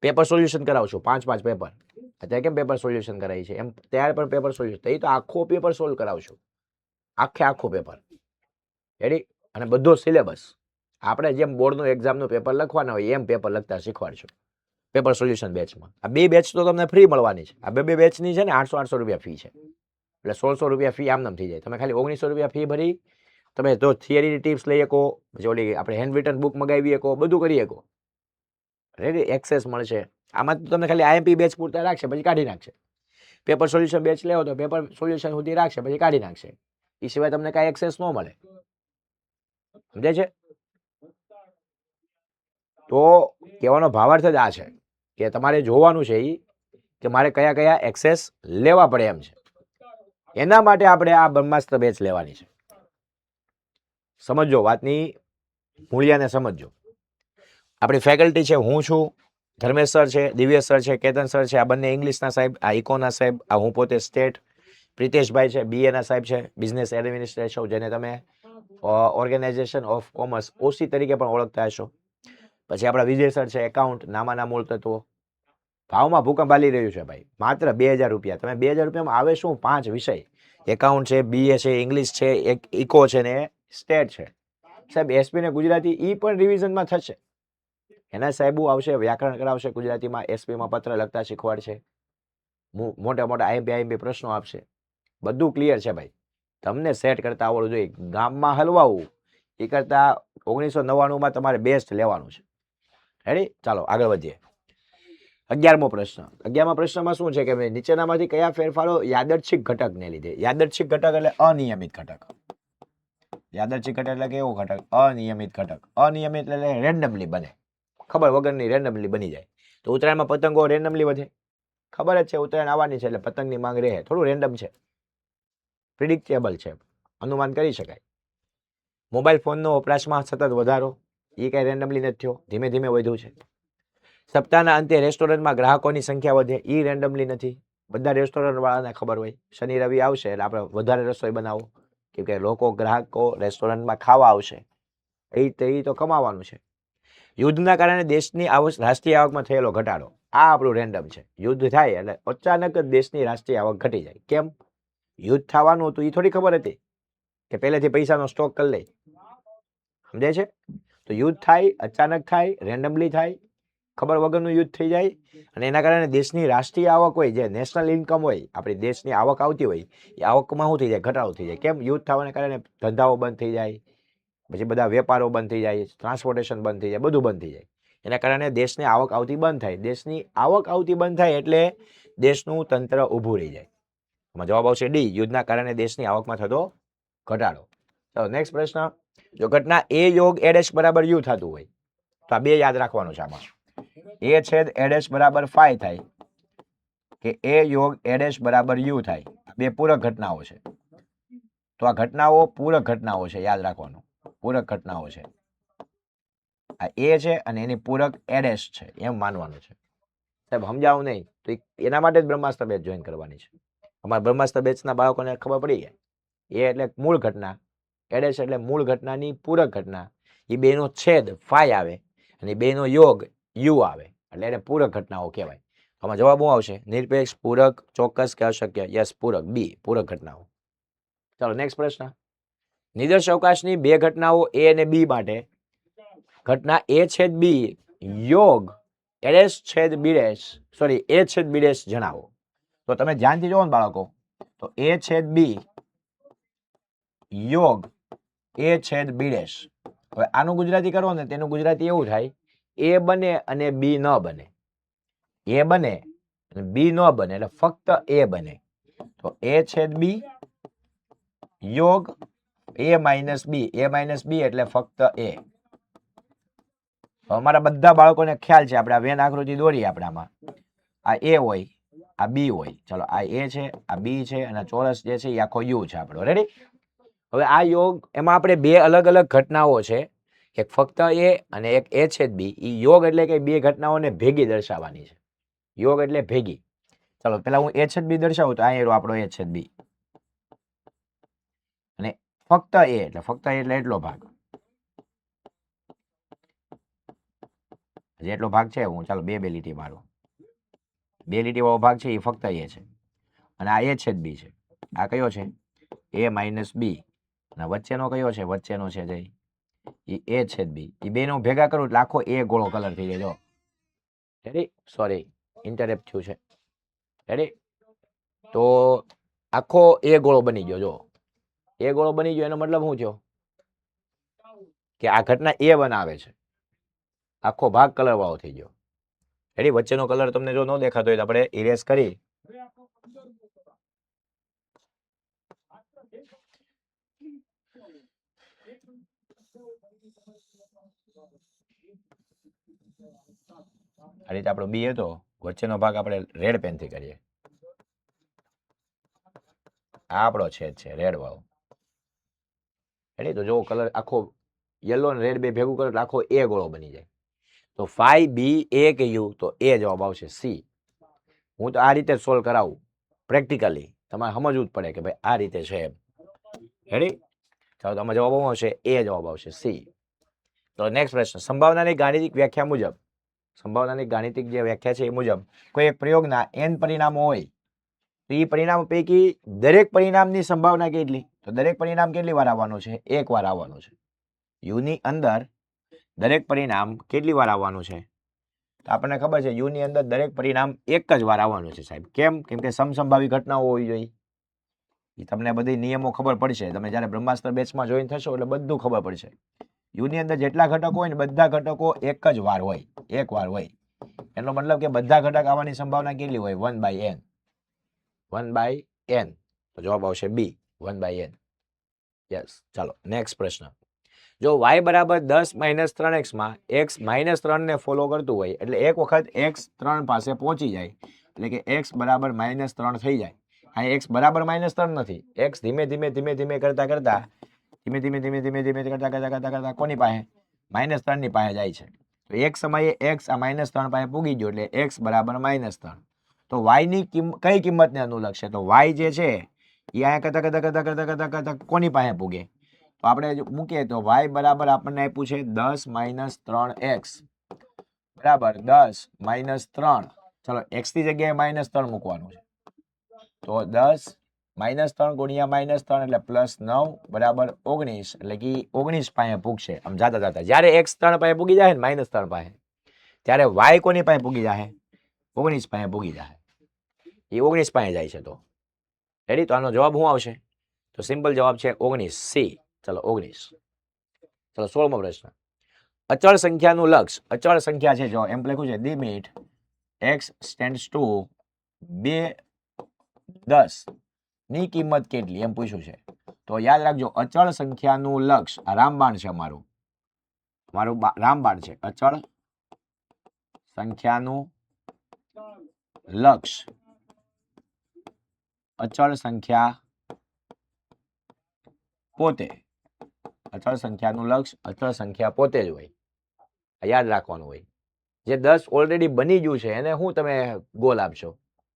પેપર સોલ્યુશન કરાવશું, 5 પેપર. અત્યારે કેમ પેપર સોલ્યુશન કરાવી છે એમ ત્યારે પણ પેપર સોલ્યુશન. એ તો આખો પેપર સોલ્વ કરાવશું, આખું પેપર. રેડી? અને બધો સિલેબસ આપણે જેમ બોર્ડનું એક્ઝામનું પેપર લખવાના હોય એમ પેપર લખતા શીખવાડશું પેપર સોલ્યુશન બેચમાં. આ 2 બેચ તો તમને ફ્રી મળવાની છે. આ 2 બેચની છે ને 800 રૂપિયા ફી છે. એટલે 1600 રૂપિયા ફી આમ થઈ જાય. તમે ખાલી 1900 રૂપિયા ફી ભરી તમે જો થિયરીની ટિપ્સ લઈ શકો, પછી ઓલી આપણે હેન્ડ રિટન બુક મગાવી શકો, બધું કરી શકો. રેડી? એક્સેસ મળશે. આમાં તો તમને ખાલી આઈએમપી બેચ પૂરતા રાખશે, પછી કાઢી નાખશે. પેપર સોલ્યુશન બેચ લેવો તો પેપર સોલ્યુશન સુધી રાખશે, પછી કાઢી નાખશે. એ સિવાય તમને કાંઈ એક્સેસ ન મળે. સમજાય છે? તો કહેવાનો ભાવાર્થ જ આ છે કે તમારે જોવાનું છે એ કે મારે કયા કયા એક્સેસ લેવા પડે એમ છે. એના માટે આપણે આ બ્રહ્માસ્ત્ર બેચ લેવાની છે. સમજો વાતની મૂળિયાને સમજો. આપણી ફેકલ્ટી છે, હું છું, ધર્મેશ સર છે, દિવ્યેશ સર છે, કેતન સર છે, આ બંને ઇંગ્લિશના સાહેબ, આ ઇકોના સાહેબ, આ હું પોતે સ્ટેટ, પ્રિતેશભાઈ છે BA ના સાહેબ છે, બિઝનેસ એડમિનિસ્ટ્રેશન, જેને તમે ઓર્ગેનાઇઝેશન ઓફ કોમર્સ ઓસી તરીકે પણ ઓળખતા હશો. પછી આપણા વિજય સર છે એકાઉન્ટ, નામાના મૂળ તત્વો. ભાવમાં ભૂકંપ આલી રહ્યું છે ભાઈ, માત્ર 2000 રૂપિયા. તમે 2000 રૂપિયામાં આવે શું? 5 વિષય, એકાઉન્ટ છે, BA છે, ઇંગ્લિશ છે, એક ઇકો છે ને સ્ટેટ છે. સાહેબ એસપી ને ગુજરાતી ઈ પણ રિવિઝનમાં થશે. એના સાહેબો આવશે, વ્યાકરણ કરાવશે ગુજરાતીમાં, એસપીમાં પત્ર લખતા શીખવાડશે, મોટા મોટા આઈએમપી પ્રશ્નો આપશે. બધું ક્લિયર છે ભાઈ. તમને સેટ કરતા આવડવું જોઈએ. ગામમાં હલવાવું એ કરતા 1999માં તમારે બેસ્ટ લેવાનું છે. રેડી? ચાલો આગળ વધીએ. 11મો પ્રશ્ન. 11મા પ્રશ્નમાં શું છે કે ભાઈ નીચેનામાંથી કયા ફેરફારો યાદચ્છિક ઘટકને લીધે? યાદચ્છિક ઘટક એટલે અનિયમિત ઘટક. યાદચ્છિક ઘટક એટલે કેવો ઘટક? અનિયમિત ઘટક. અનિયમિત એટલે રેન્ડમલી બને, ખબર વગરની રેન્ડમલી બની જાય. તો ઉત્તરાયણમાં પતંગો રેન્ડમલી વધે, ખબર જ છે ઉત્તરાયણ આવવાની છે એટલે પતંગની માંગ રહે. થોડું રેન્ડમ છે, પ્રિડિક્ટેબલ છે, અનુમાન કરી શકાય. મોબાઈલ ફોનનો વપરાશમાં સતત વધારો, એ કાંઈ રેન્ડમલી નથી થયો, ધીમે ધીમે વધ્યું છે. સપ્તાહના અંતે રેસ્ટોરન્ટમાં ગ્રાહકોની સંખ્યા વધે, એ રેન્ડમલી નથી. બધા રેસ્ટોરન્ટ વાળાને ખબર હોય શનિ રવિ આવશે એટલે આપણે વધારે રસોઈ બનાવો, કેમ કે લોકો ગ્રાહકો રેસ્ટોરન્ટમાં ખાવા આવશે, એ તો કમાવાનું છે. યુદ્ધના કારણે દેશની રાષ્ટ્રીય આવકમાં થયેલો ઘટાડો, આ આપણું રેન્ડમ છે. યુદ્ધ થાય એટલે અચાનક જ દેશની રાષ્ટ્રીય આવક ઘટી જાય. કેમ? યુદ્ધ થવાનું હતું એ થોડી ખબર હતી કે પહેલેથી પૈસાનો સ્ટોક કરી લે? સમજાય છે? તો યુદ્ધ થાય, અચાનક થાય, રેન્ડમલી થાય, ખબર વગરનું યુદ્ધ થઈ જાય, અને એના કારણે દેશની રાષ્ટ્રીય આવક હોય, જે નેશનલ ઇન્કમ હોય, આપણી દેશની આવક આવતી હોય, એ આવકમાં શું થઈ જાય? ઘટાડો થઈ જાય. કેમ? યુદ્ધ થવાને કારણે ધંધાઓ બંધ થઈ જાય, પછી બધા વેપારો બંધ થઈ જાય, ટ્રાન્સપોર્ટેશન બંધ થઈ જાય, બધું બંધ થઈ જાય. એના કારણે દેશની આવક આવતી બંધ થાય. દેશની આવક આવતી બંધ થાય એટલે દેશનું તંત્ર ઊભું રહી જાય. એમાં જવાબ આવશે ડી, યુદ્ધના કારણે દેશની આવકમાં થતો ઘટાડો. ચાલો નેક્સ્ટ પ્રશ્ન. જો ઘટના એ યોગ એ ડેશ બરાબર યુ થતું હોય તો આ બે યાદ રાખવાનું છે. આમાં એ છેદ એ ડેશ બરાબર ફાઈ થાય કે એ યોગ એ ડેશ બરાબર યુ થાય, બે પૂરક ઘટનાઓ છે. તો આ ઘટનાઓ પૂરક ઘટનાઓ છે, યાદ રાખવાનું, પૂરક ઘટનાઓ છે. આ એ છે અને એની પૂરક એ ડેશ છે, એમ માનવાનું છે. સાહેબ સમજાવું નહીં તો એના માટે જ બ્રહ્માસ્ત્ર બેચ જોઈન કરવાની છે. અમારા બ્રહ્માસ્ત્ર બેચના બાળકોને ખબર પડી જાય. એ એટલે મૂળ ઘટના, એ ડેશ એટલે મૂળ ઘટનાની પૂરક ઘટના, એ બેનો છેદ ફાઈ આવે અને બેનો યોગ યુ આવે એટલે એને પૂરક ઘટનાઓ કહેવાય. આમાં જવાબ શું આવશે? નિરપેક્ષ, પૂરક, ચોક્કસ કે અશક્ય? યસ, પૂરક, બી, પૂરક ઘટનાઓ. ચાલો નેક્સ્ટ પ્રશ્ન. નિદર્શ અવકાશની બે ઘટનાઓ એ અને બી માટે ઘટના એ છેદ બી યોગ એ ડેશ છેદ બી ડેશ, સોરી એ છેદ બી ડેશ જણાવો. તો તમે ધ્યાનથી જોવો ને બાળકો, તો એ છેદ બી યોગ એ છેદ બી ડેશ. હવે આનું ગુજરાતી કરો ને તેનું ગુજરાતી એવું થાય, એ બને અને બી ન બને. એ બને અને બી ન બને એટલે ફક્ત એ બને. તો એ છેદ બી યોગ એ માઇનસ બી, એ માઇનસ બી એટલે ફક્ત એ. અમારા બધા બાળકોને ખ્યાલ છે, આપણે આ વેન આકૃતિ દોરીએ આપણે આમાં, આ એ હોય, આ બી હોય. ચાલો આ એ છે, આ બી છે અને ચોરસ જે છે એ આખો યુ છે આપણો. રેડી? હવે આ યોગ, એમાં આપણે બે અલગ અલગ ઘટનાઓ છે, એક ફક્ત એ અને એક એ છેદ બી. એ યોગ એટલે કે બે ઘટનાઓને ભેગી દર્શાવવાની છે. યોગ એટલે ભેગી. ચાલો પેલા હું એ છેદ બી દર્શાવું તો અહીંયા આપણો એ છેદ બી અને ફક્ત એ એટલે એટલો ભાગ, જેટલો ભાગ છે હું ચાલો બે લીટી મારું, બે લીટી વાળો ભાગ છે એ ફક્ત એ છે અને આ એ છેદ બી છે. આ કયો છે? એ માઇનસ બી. અને વચ્ચેનો કયો છે? વચ્ચેનો છે જે એ છેદ બી. એ બે નો ભેગા કરું એટલે આખો એ ગોળો કલર થઈ જાય. જો રેડી? સોરી ઇન્ટરેપ્ટ થયું છે. રેડી? તો આખો એ ગોળો બની ગયો. જો એ ગોળો બની ગયો એનો મતલબ શું થયો? કે આ ઘટના એ બનાવે છે, આખો ભાગ કલર વાળો થઈ ગયો. રેડી? વચ્ચેનો કલર તમને જો ન દેખાતો હોય તો આપણે ઇરેઝ કરી આ રીતે આપણો બી હતો, વચ્ચેનો ભાગ આપણે રેડ પેન થી કરીએ. આ આપણો છેદ છે રેડ વાળો. રેડી? તો જો કલર આખો યલો અને રેડ બે ભેગું કરો એટલે આખો એ ગોળો બની જાય. તો 5b a કહ્યું તો એ જવાબ આવશે સી. હું તો આ રીતે સોલ્વ કરાવું પ્રેક્ટિકલી, તમારે સમજવું જ પડે કે ભાઈ આ રીતે છે એમ. રેડી? ચાલો તો આમાં જવાબ શું આવશે? એ જવાબ આવશે સી. તો નેક્સ્ટ પ્રશ્ન, સંભાવનાની ગાણિતિક વ્યાખ્યા મુજબ, સંભાવનાની ગાણિતિક જે વ્યાખ્યા છે એ મુજબ કોઈ એક પ્રયોગના n પરિણામો હોય તો એ પરિણામ પૈકી દરેક પરિણામની સંભાવના કેટલી? તો દરેક પરિણામ કેટલી વાર આવવાનું છે? એક વાર આવવાનું છે. યુની અંદર દરેક પરિણામ કેટલી વાર આવવાનું છે? તો આપણને ખબર છે યુની અંદર દરેક પરિણામ એક જ વાર આવવાનું છે સાહેબ. કેમ? કેમ કે સમસંભાવી ઘટનાઓ હોવી જોઈએ. એ તમને બધી નિયમો ખબર પડશે, તમે જ્યારે બ્રહ્માસ્ત્ર બેચમાં જોઈન થશો એટલે બધું ખબર પડશે. યુની અંદર જેટલા ઘટકો હોય ને બધા ઘટકો એક જ વાર હોય, એક વાર હોય. એનો મતલબ કે બધા ઘટક આવવાની સંભાવના કેટલી હોય? 1/n. 1/n. તો જવાબ આવશે બી, 1/n. યસ. ચાલો નેક્સ્ટ પ્રશ્ન, જો y બરાબર 10 - 3x માં x -3 ને ફોલો કરતું હોય એટલે એક વખત x 3 પાસે પહોંચી જાય એટલે કે x બરાબર -3 થઈ જાય. અહીં x બરાબર -3 નથી, x ધીમે ધીમે કરતા કરતા કોની પાસે? -3 ની પાસે જાય છે. તો એક સમયે x આ -3 પાસે પૂગી ગયો એટલે x બરાબર -3. તો y ની કઈ કિંમતને અનુલક્ષે? તો y જે છે એ અહીંયા કરતા કોની પાસે પૂગે? તો આપણે મૂકીએ તો y બરાબર આપણને આપ્યું છે 10 - 3x બરાબર 10 - 3. ચલો x ની જગ્યાએ -3 મૂકવાનું છે. તો 10 -3 ગુણ્યા -3 એટલે +9 બરાબર 19 એટલે કે 19 પાસે પૂગશે. આમ જાતા જ્યારે x 3 પાસે પૂગી જાય ને -3 પાસે, ત્યારે y કોની પાસે પૂગી જાય? 19 પાસે પૂગી જાય. એ 19 પાસે જાય છે. તો રેડી? તો આનો જવાબ શું આવશે? તો સિમ્પલ જવાબ છે 19 સી. ચલો 19. ચલો 16મો પ્રશ્ન, અચળ સંખ્યાનું લક્ષ, અચળ સંખ્યા છે જો એમ લખ્યું છે લિમિટ x ટેન્ડ્સ ટુ 2 10 ની કિંમત કેટલી એમ પૂછ્યું છે. તો યાદ રાખજો અચળ સંખ્યાનું લક્ષ, આ રામબાણ છે મારું રામબાણ છે. અચળ સંખ્યાનું લક્ષ, અચળ સંખ્યા પોતે, અચળ સંખ્યાનું લક્ષ અચળ સંખ્યા પોતે જ હોય. યાદ રાખવાનું હોય. જે 10 ઓલરેડી બની ગયું છે એને શું તમે ગોલ આપશો?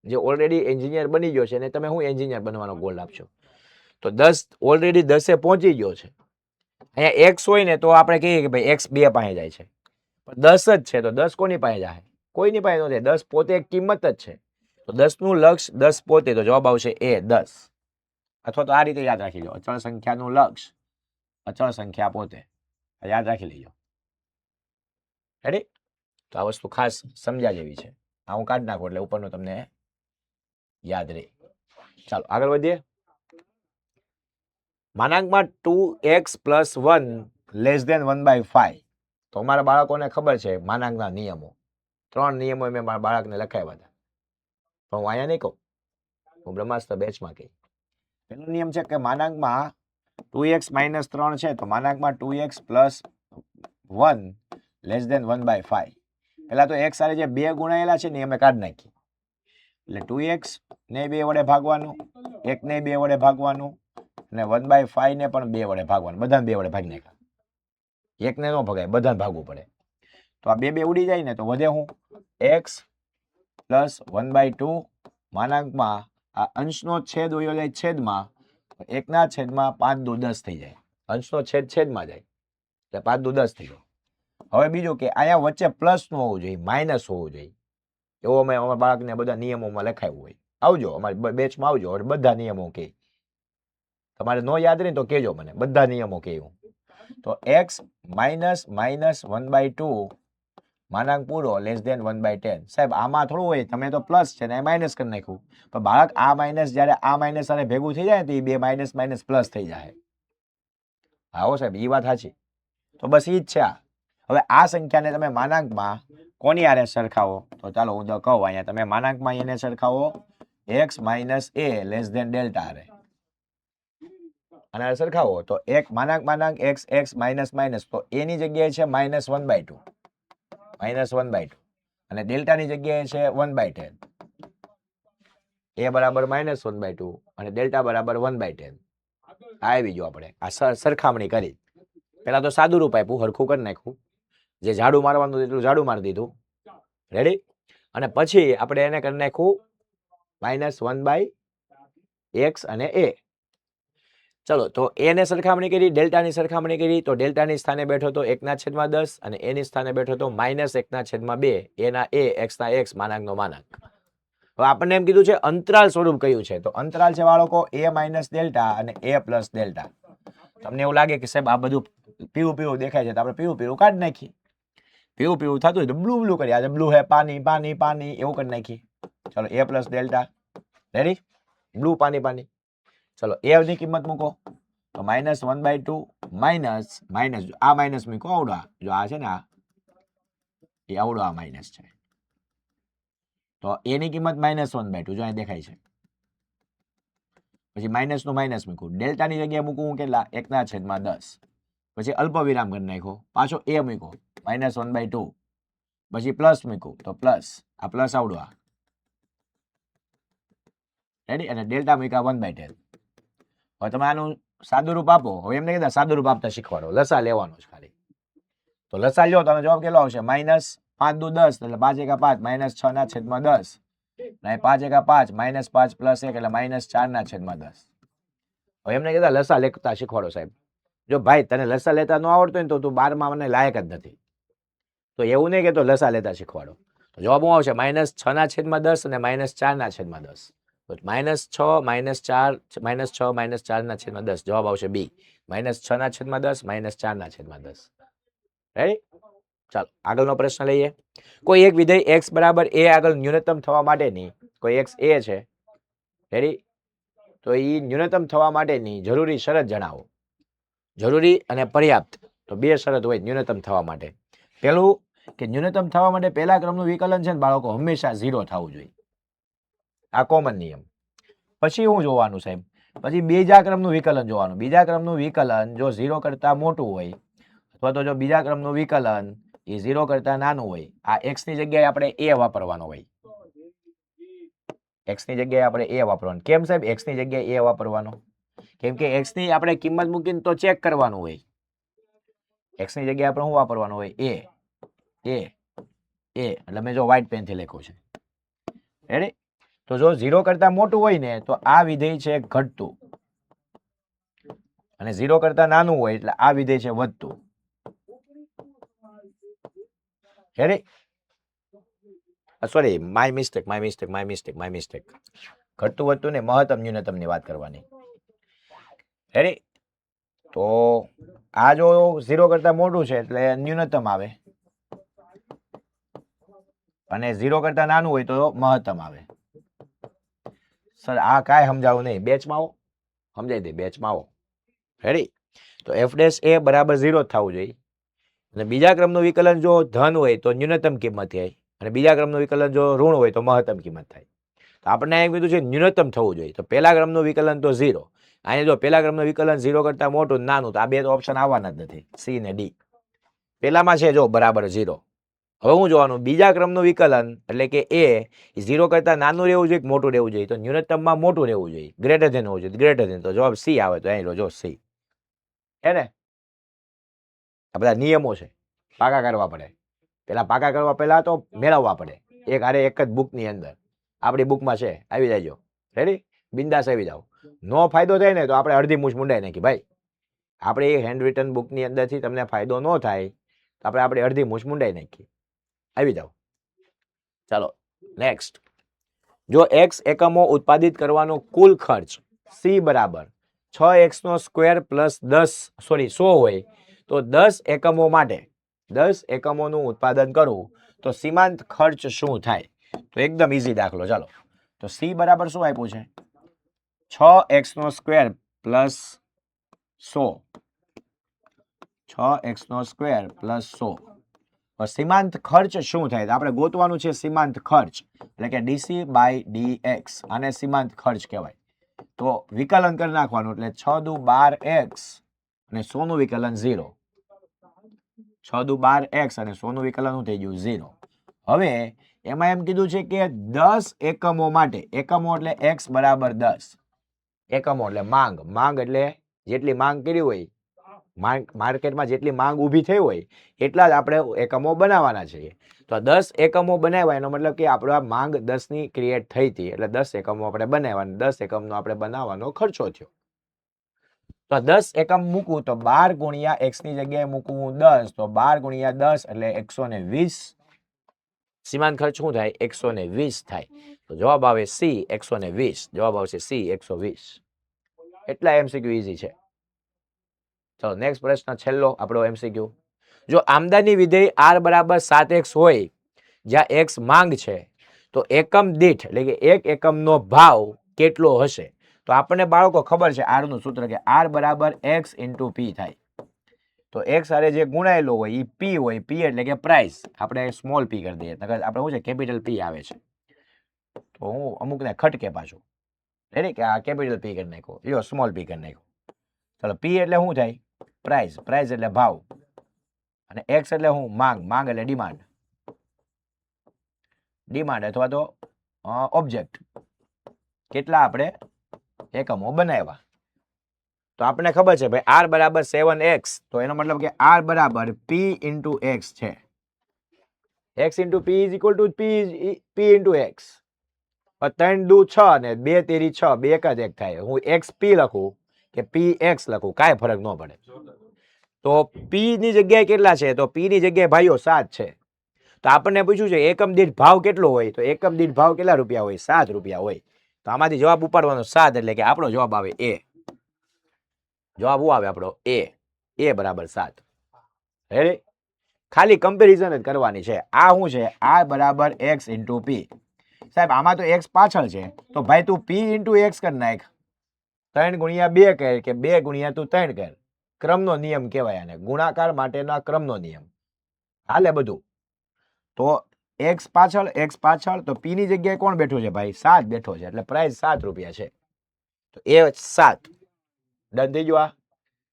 જે ઓલરેડી એન્જિનિયર બની ગયો છે એને તમે શું એન્જિનિયર બનવાનો ગોલ આપશો? તો 10 ઓલરેડી 10 પહોંચી ગયો છે. અહીંયા x હોય ને તો આપણે કહીએ કે ભાઈ x 2 પાસે જાય છે, પણ 10 જ છે તો 10 કોની પાસે જાય? કોઈની પાસે નથી. 10 પોતે એક કિંમત જ છે. તો 10 નું લક્ષ 10 પોતે, તો જવાબ આવશે એ 10. અથવા તો આ રીતે યાદ રાખી લો, અચળ સંખ્યાનું લક્ષ અચળ સંખ્યા પોતે. યાદ રાખી લેજો. રેડી? તો આ વસ્તુ ખાસ સમજ્યા જેવી છે. આ હું કાઢી નાખું એટલે ઉપરનું તમને યાદ રહે. ચાલો આગળ વધીએ. માનાંકમાં 2x + 1 < 1/5. તો અમારા બાળકોને ખબર છે માનાંકના નિયમો. 3 નિયમો મેં મારા બાળકને લખાવ્યા હતા, પણ હું અહીંયા નહીં કહું, હું બ્રહ્માસ્ત્ર બેચમાં કહી. પહેલો નિયમ છે કે માનાંકમાં 2x - 3 છે તો માનાંકમાં 2x + 1 < 1/5. પહેલા તો x સાથે જે 2 ગુણાયેલા છે ને અમે કાઢી નાખી. એટલે 2x ને 2 વડે ભાગવાનું, 1 ને 2 વડે ભાગવાનું અને 1/5 ને પણ 2 વડે ભાગવાનું. બધાને 2 વડે ભાગી નાખ્યા. એક ને ન ભગાય, બધાને ભાગવું પડે. તો આ 2 ઉડી જાય ને તો વધે હું x + 1/2 માનાંકમાં આ અંશનો છેદ વયો જાય છેદમાં, 1/5 થઈ જાય. અંશનો છેદ છેદમાં જાય એટલે 5 10 થઈ જાય. હવે બીજું કે અહીંયા વચ્ચે પ્લસ નું હોવું જોઈએ, માઇનસ હોવું જોઈએ. એવો અમે અમારા બાળકને બધા નિયમોમાં લખાવ્યું હોય. આવજો અમારી બેચમાં આવજો, બધા નિયમો કે તમારે ન યાદ રહે તો કહેજો મને, બધા નિયમો કહ્યું. તો x - 1/2 માનાંક પૂરો < 1/10. સાહેબ આમાં થોડું હોય, તમે તો પ્લસ છે ને માઇનસ કરી નાખ્યું, પણ બાળક આ માઇનસ જ્યારે આ માઇનસ સાથે ભેગું થઈ જાય તો એ 2 માઇનસ માઇનસ પ્લસ થઈ જાય. આવો સાહેબ, એ વાત સાચી. તો બસ એ જ છે આ. હવે આ સંખ્યાને તમે માનાંકમાં કોની આરે સરખાવો? તો ચાલો હું તો કહું, અહીંયા તમે માનાંકમાં એને સરખાવો x - a < Δ આરે. અને સરખાવો તો એક માનાંક x માઇનસ તો a ની જગ્યાએ છે -1/2 અને ડેલ્ટાની જગ્યાએ છે 1/10. a બરાબર -1/2 અને ડેલ્ટા બરાબર 1/10. આવી ગયો. આપણે આ સરખામણી કરી. પેલા તો સાદું રૂપ આપ્યું, હરખું કરી નાખ્યું. જે ઝાડુ મારવાનું એટલું ઝાડુ મારી દીધું. રેડી? અને પછી આપણે એને કરી નાખ્યું -1/x અને a. ચલો તો a ને સરખામણી કરી, ડેલ્ટાની સરખામણી કરી, તો ડેલ્ટાની સ્થાને બેઠો તો 1/10 અને a ની સ્થાને બેઠો તો -1/2. a ના a, x ના x, માનાંકનો માનાંક. હવે આપણને એમ કીધું છે અંતરાલ સ્વરૂપ કયું છે, તો અંતરાલ છે બાળકો a - ડેલ્ટા અને a + ડેલ્ટા. તમને એવું લાગે કે સાહેબ આ બધું પીળું પીળું દેખાય છે, તો આપણે પીળું પીળું કાઢી નાખીએ. પીળું પીળું થતું હોય તો બ્લુ બ્લુ કરીએ. આજે બ્લુ હે પાણી પાણી પાણી એવું કરી નાખીએ. ચલો a + ડેલ્ટા. રેડી? બ્લુ પાણી પાણી. ચલો a ની કિંમત મૂકો તો -1/2 માઇનસ આ માઇનસ મૂકો આવડા, જો આ છે ને આ એ આવડો આ માઇનસ છે, તો a ની કિંમત -1/2 જો અહીં દેખાય છે. પછી માઇનસ નું માઇનસ મૂકું, ડેલ્ટાની જગ્યાએ મૂકું કેટલા 1/10. પછી અલ્પ વિરામ કરી નાખો, પાછો a મૂકો -1/2. પછી પ્લસ મૂકું તો પ્લસ, આ પ્લસ આવડો આ. રેડી? અને ડેલ્ટા મૂક્યા 1/10. હવે તમે આનું સાદું રૂપ આપો. હવે એમને કીધા સાદું રૂપ આપતા શીખવાડો, લસા લેવાનો છે ખાલી. તો લસા લ્યો તો જવાબ કેટલો આવશે? -5 દુ 10 એટલે 5 એકા 5 -6/10. અને 5 એકા 5 -5 + 1 એટલે -4/10. હવે એમને કીધા લસા લેતા શીખવાડો સાહેબ. જો ભાઈ તને લસા લેતા ન આવડતો હોય ને તો તું 12માં મને લાયક જ નથી. તો એવું નહીં કે તો લસા લેતા શીખવાડો. તો જવાબ શું આવશે? -6/10 અને -4/10. તો -6 -4/10 જવાબ આવશે બી. -6/10 -4/10. રેડી? ચાલો આગળનો પ્રશ્ન લઈએ. કોઈ એક વિધેય x બરાબર a આગળ ન્યૂનતમ થવા માટેની, કોઈ x a છે. રેડી? તો એ ન્યૂનતમ થવા માટેની જરૂરી શરત જણાવો. જરૂરી અને પર્યાપ્ત, તો બે શરત હોય ન્યૂનતમ થવા માટે. પેલું કે ન્યૂનતમ થવા માટે પહેલા ક્રમનું વિકલન છે ને બાળકો હંમેશા 0 થવું જોઈએ. આ કોમન નિયમ. પછી શું જોવાનું સાહેબ? પછી બીજા ક્રમનું વિકલન જોવાનું. બીજા ક્રમનું વિકલન જો 0 કરતા મોટું હોય, અથવા તો જો બીજા ક્રમનું વિકલન એ 0 કરતા નાનું હોય, આ x ની જગ્યાએ આપણે a વાપરવાનો હોય. x ની જગ્યાએ આપણે a વાપરવાનું. કેમ સાહેબ x ની જગ્યાએ a વાપરવાનો? કેમ કે x ની આપણે કિંમત મૂકીને તો ચેક કરવાનું હોય. x ની જગ્યાએ આપણે શું વાપરવાનું હોય? a એટલે મેં જો વ્હાઈટ પેનથી લખ્યું છે. રેડી? તો જો 0 કરતા મોટું હોય ને તો આ વિધેય છે ઘટતું, અને 0 કરતા નાનું હોય એટલે આ વિધેય છે વધતું. રેડી? Sorry, my mistake. ઘટતું વધતું ને મહત્તમ ન્યૂનતમ ની વાત કરવાની. રેડી? તો આ જો 0 કરતા મોટું છે એટલે ન્યૂનતમ આવે, અને 0 કરતા નાનું હોય તો મહત્તમ આવે. સર આ કાંઈ સમજાવું નહીં, બેચમાં આવો, સમજાઈ દે, બેચમાં આવો. રેડી? તો f' a બરાબર 0 થવું જોઈએ. અને બીજા ક્રમનું વિકલન જો ધન હોય તો ન્યૂનતમ કિંમત થાય, અને બીજા ક્રમનું વિકલન જો ઋણ હોય તો મહત્તમ કિંમત થાય. તો આપણને એમ કીધું છે ન્યૂનતમ થવું જોઈએ, તો પહેલા ક્રમનું વિકલન તો 0. અહીંયા જો પહેલા ક્રમનું વિકલન 0 કરતા મોટું નાનું, તો આ બે ઓપ્શન આવવાના જ નથી, સી ને ડી. પહેલામાં છે જો બરાબર 0. હવે હું જોવાનું બીજા ક્રમનું વિકલન એટલે કે a 0 કરતા નાનું રહેવું જોઈએ, મોટું રહેવું જોઈએ. તો ન્યૂનતમમાં મોટું રહેવું જોઈએ, ગ્રેટર ધેન હોવું જોઈએ, ગ્રેટર ધેન. તો જવાબ સી આવે. તો અહીં જો સી. હે ને? આ બધા નિયમો છે, પાકા કરવા પડે. પેલા પાકા કરવા પહેલા તો મેળવવા પડે. એક આરે એક જ બુકની અંદર, આપણી બુકમાં છે, આવી જાયજો. રેડી? બિંદાસ આવી જાવ. નો ફાયદો થાય ને તો આપણે અડધી મૂછ મુંડાઈ નાખી ભાઈ. આપણે એ હેન્ડ રિટન બુકની અંદરથી તમને ફાયદો ન થાય તો આપણે અડધી મૂછ મુંડાઈ નાખીએ. આવી જાવ. ચાલો નેક્સ્ટ. જો x એકમો ઉત્પાદિત કરવાનો કુલ ખર્ચ c બરાબર 6x² + 100 હોય તો 10 એકમો માટે 10 એકમોનું ઉત્પાદન કરવું તો સીમાંત ખર્ચ શું થાય? તો એકદમ ઈઝી દાખલો. ચાલો તો c બરાબર શું આપ્યું છે? 6x² + 100. 6x² + 100. સીમાંત ખર્ચ શું થાય? તો આપણે ગોતવાનું છે સીમાંત ખર્ચ, એટલે કે dc/dx. આને સીમાંત ખર્ચ કહેવાય. તો વિકલન કરી નાખવાનું, એટલે 6 દુ 12x અને 100 નું વિકલન 0. 6 દુ 12x અને 100 નું વિકલન શું થઈ ગયું? 0. હવે એમાં એમ કીધું છે કે 10 એકમો માટે, એકમો એટલે x બરાબર 10. એકમો એટલે માંગ એટલે જેટલી માંગ કરી હોય માર્કેટમાં જેટલી માંગ ઊભી થઈ હોય એટલા જ આપણે એકમો બનાવવાના છીએ. તો 10 એકમો બનાવ્યા એનો મતલબ કે આપણા માંગ 10ની ક્રિએટ થઈ હતી એટલે 10 એકમો આપણે બનાવ્યા અને 10 એકમનો આપણે બનાવવાનો ખર્ચો થયો. તો 10 એકમ મૂકું તો 12 ગુણ્યા x ની જગ્યાએ મૂકું 10 તો 12 ગુણ્યા 10 એટલે 120. સીમાંત ખર્ચ શું થાય? 120 થાય. તો જવાબ આવે C 120. જવાબ આવશે C 120. એટલા એમસીક્યુ ઈઝી છે. ચલો નેક્સ્ટ પ્રશ્ન છેલ્લો આપણો એમસીક્યુ. જો આમદની વિધેય r બરાબર 7x હોય જ્યાં x માંગ છે તો એકમ દીઠ એટલે કે એક એકમનો ભાવ કેટલો હશે? તો આપણને બાળકો ખબર છે r નું સૂત્ર કે r બરાબર x * p થાય. તો x હારે જે ગુણાયેલો હોય એ p હોય. p એટલે કે પ્રાઇસ. આપણે સ્મોલ p કરી દઈએ નકર આપણે શું છે કેપિટલ p આવે છે. તો હું અમુકને ખટકે પાછું રેડી કે આ કેપિટલ p કરી નાખો, લ્યો સ્મોલ p કરી નાખો. ચલો p એટલે શું થાય? પ્રાઇસ. પ્રાઇસ એટલે ભાવ અને x એટલે શું? માંગ. માંગ એટલે ડિમાન્ડ. ડિમાન્ડ અથવા તો ઓબ્જેક્ટ. કેટલા આપણે એકમો બનાવ્યા. તો આપણને ખબર છે ભાઈ r બરાબર 7x તો એનો મતલબ કે r બરાબર p * x છે. x * p = p * x. 3 દુ 6 ને 2 તેરી 6 બે એક જ એક થાય. હું xp લખું કે px લખું કાંઈ ફરક ન પડે. તો p ની જગ્યાએ કેટલા છે? તો p ની જગ્યાએ ભાઈઓ 7 છે. તો આપણને પૂછ્યું છે એકમ દીઠ ભાવ કેટલો હોય? તો એકમ દીઠ ભાવ કેટલા રૂપિયા હોય? 7 રૂપિયા હોય. તો આમાંથી જવાબ ઉપાડવાનો 7 એટલે કે આપણો જવાબ આવે A. જવાબ શું આવે આપણો? A. A બરાબર 7. રેડી? ખાલી કમ્પેરિઝન જ કરવાની છે. આ શું છે? r બરાબર x * p. સાહેબ આમાં તો x પાછળ છે તો ભાઈ તું p * x કરી નાખ. 3 ગુણ્યા 2 કર કે 2 ગુણ્યા તું 3 કર. ક્રમનો નિયમ કહેવાય આને. ગુણાકાર માટેના ક્રમનો નિયમ. હાલે બધું. તો x પાછળ તો p ની જગ્યાએ કોણ બેઠું છે ભાઈ? 7 બેઠો છે એટલે પ્રાઇસ 7 રૂપિયા છે. તો એ 7 ડન થઈ ગયું. આ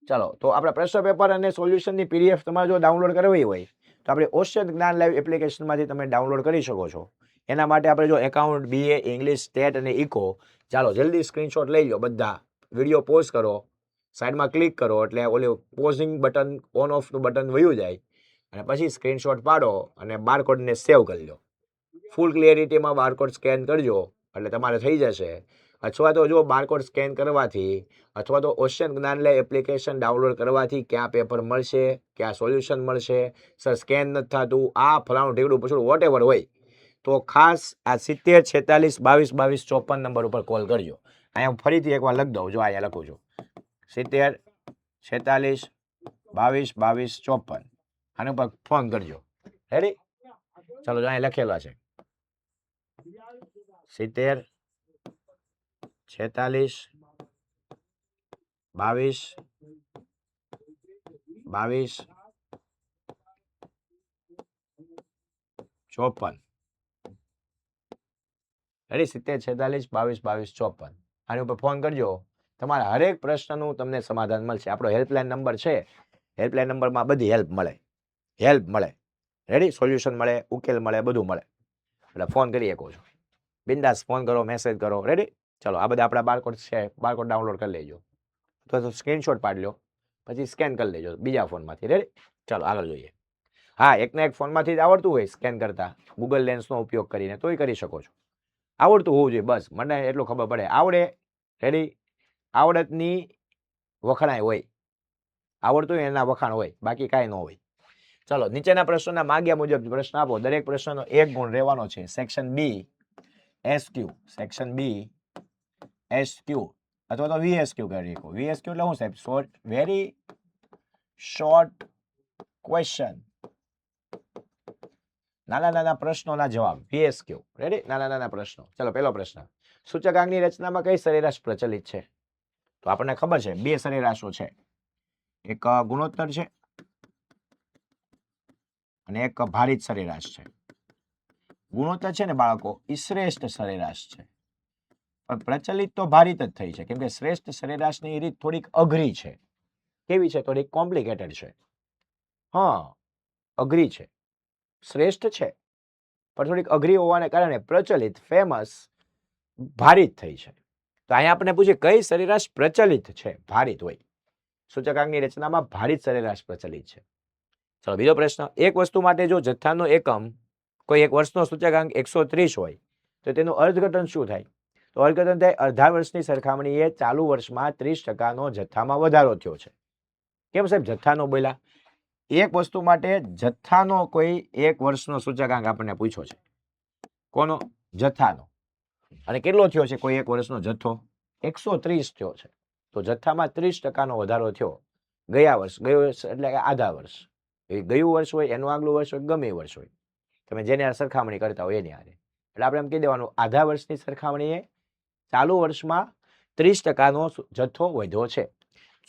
ચાલો તો આપણા પ્રશ્ન પેપર અને સોલ્યુશનની પીડીએફ તમારે જો ડાઉનલોડ કરવી હોય તો આપણે ઓશન જ્ઞાન લાઈવ એપ્લિકેશનમાંથી તમે ડાઉનલોડ કરી શકો છો. એના માટે આપણે જો એકાઉન્ટ, BA, ઇંગ્લિશ, સ્ટેટ અને ઇકો, ચાલો જલ્દી સ્ક્રીનશોટ લઈ લો બધા. વિડીયો પોઝ કરો, સાઈડમાં ક્લિક કરો એટલે ઓલું પોઝિંગ બટન ઓન ઓફનું બટન વયું જાય અને પછી સ્ક્રીનશોટ પાડો અને બારકોડને સેવ કરી લો. ફૂલ ક્લિયરિટીમાં બારકોડ સ્કેન કરજો એટલે તમારે થઈ જશે. અથવા તો જો બારકોડ સ્કેન કરવાથી અથવા તો ઓશન જ્ઞાન લાઈવ એપ્લિકેશન ડાઉનલોડ કરવાથી ક્યાં પેપર મળશે, ક્યાં સોલ્યુશન મળશે, સર સ્કેન નથી થતું, આ ફલાણું ઢીકડું પૂછડું વોટેવર હોય તો ખાસ આ 70 46 22 22 54 નંબર ઉપર કોલ કરજો. અહીંયા હું ફરીથી એકવાર લખી દઉં. જો અહીંયા લખું છું 70 46 22 22 54. આના ઉપર ફોન કરજો. રેડી? ચાલો જો અહીંયા લખેલા છે 70 46 22 22 54. રેડી? 70 46 22 22 54. આની ઉપર ફોન કરજો. તમારા હરેક પ્રશ્નનું તમને સમાધાન મળશે. આપણો હેલ્પલાઇન નંબર છે. હેલ્પલાઇન નંબરમાં બધી હેલ્પ મળે. રેડી? સોલ્યુશન મળે, ઉકેલ મળે, બધું મળે. એટલે ફોન કરી શકો છો. બિંદાસ ફોન કરો, મેસેજ કરો. રેડી? ચલો આ બધા આપણા બારકોડ છે. બારકોડ ડાઉનલોડ કરી લેજો અથવા તો સ્ક્રીનશોટ પાડી લો પછી સ્કેન કરી લેજો બીજા ફોનમાંથી. રેડી? ચાલો આગળ જોઈએ. હા, એકના એક ફોનમાંથી જ આવડતું હોય સ્કેન કરતા ગૂગલ લેન્સનો ઉપયોગ કરીને તોય કરી શકો છો. આવડતું હોવું જોઈએ બસ. મને એટલું ખબર પડે આવડે. રેડી? આવડતની વખણાય હોય. આવડતું હોય એના વખાણ હોય, બાકી કાંઈ ન હોય. ચાલો નીચેના પ્રશ્નોના માગ્યા મુજબ પ્રશ્ન આપો. દરેક પ્રશ્નનો 1 ગુણ રહેવાનો છે. Section B SQ, section B SQ અથવા તો VSQ કરી શકો. VSQ એટલે શું સાહેબ? Short, very short question. નાના પ્રશ્નોના જવાબ. VSQ. રેડી? નાના પ્રશ્નો. ચલો પહેલો પ્રશ્ન. સૂચકાંકની રચનામાં કઈ સરેરાશ પ્રચલિત છે? તો આપણને ખબર છે 2 સરેરાશો છે. એક ગુણોત્તર છે અને એક ભારિત સરેરાશ છે. ગુણોત્તર છે ને બાળકો એ શ્રેષ્ઠ સરેરાશ છે પણ પ્રચલિત તો ભારિત જ થઈ છે કેમ કે શ્રેષ્ઠ સરેરાશની રીત થોડીક અઘરી છે. કેવી છે? થોડીક કોમ્પ્લિકેટેડ છે. હા, અઘરી છે. શ્રેષ્ઠ છે પણ થોડીક અઘરી હોવાને કારણે પ્રચલિત, ફેમસ, ભારિત થઈ છે. તો અહીંયા આપણે પૂછીએ કઈ સરેરાશ પ્રચલિત છે? ભારિત હોય. સૂચકાંકની રચનામાં ભારિત સરેરાશ પ્રચલિત છે. ચલો બીજો પ્રશ્ન, એક વસ્તુ માટે જો જથ્થાનો એકમ કોઈ એક વર્ષનો સૂચકાંક 130 હોય તો તેનું અર્થઘટન શું થાય? તો અર્થઘટન થાય અડધા વર્ષની સરખામણીએ ચાલુ વર્ષમાં 30% જથ્થામાં વધારો થયો છે. કેમ સાહેબ જથ્થાનો બોલ્યા? એક વસ્તુ માટે જથ્થાનો કોઈ એક વર્ષનો સૂચકાંક આપણને પૂછ્યો છે. કોનો? જથ્થાનો. અને કેટલો થયો છે કોઈ એક વર્ષનો જથ્થો? 130 થયો છે. તો જથ્થામાં 30% વધારો થયો ગયા વર્ષ. ગયું વર્ષ એટલે કે આધા વર્ષ. એ ગયું વર્ષ હોય, એનું આગલું વર્ષ હોય, ગમે વર્ષ હોય, તમે જેને સરખામણી કરતા હોય એની હારે. એટલે આપણે એમ કહી દેવાનું આધા વર્ષની સરખામણીએ ચાલુ વર્ષમાં 30%નો જથ્થો વધ્યો છે.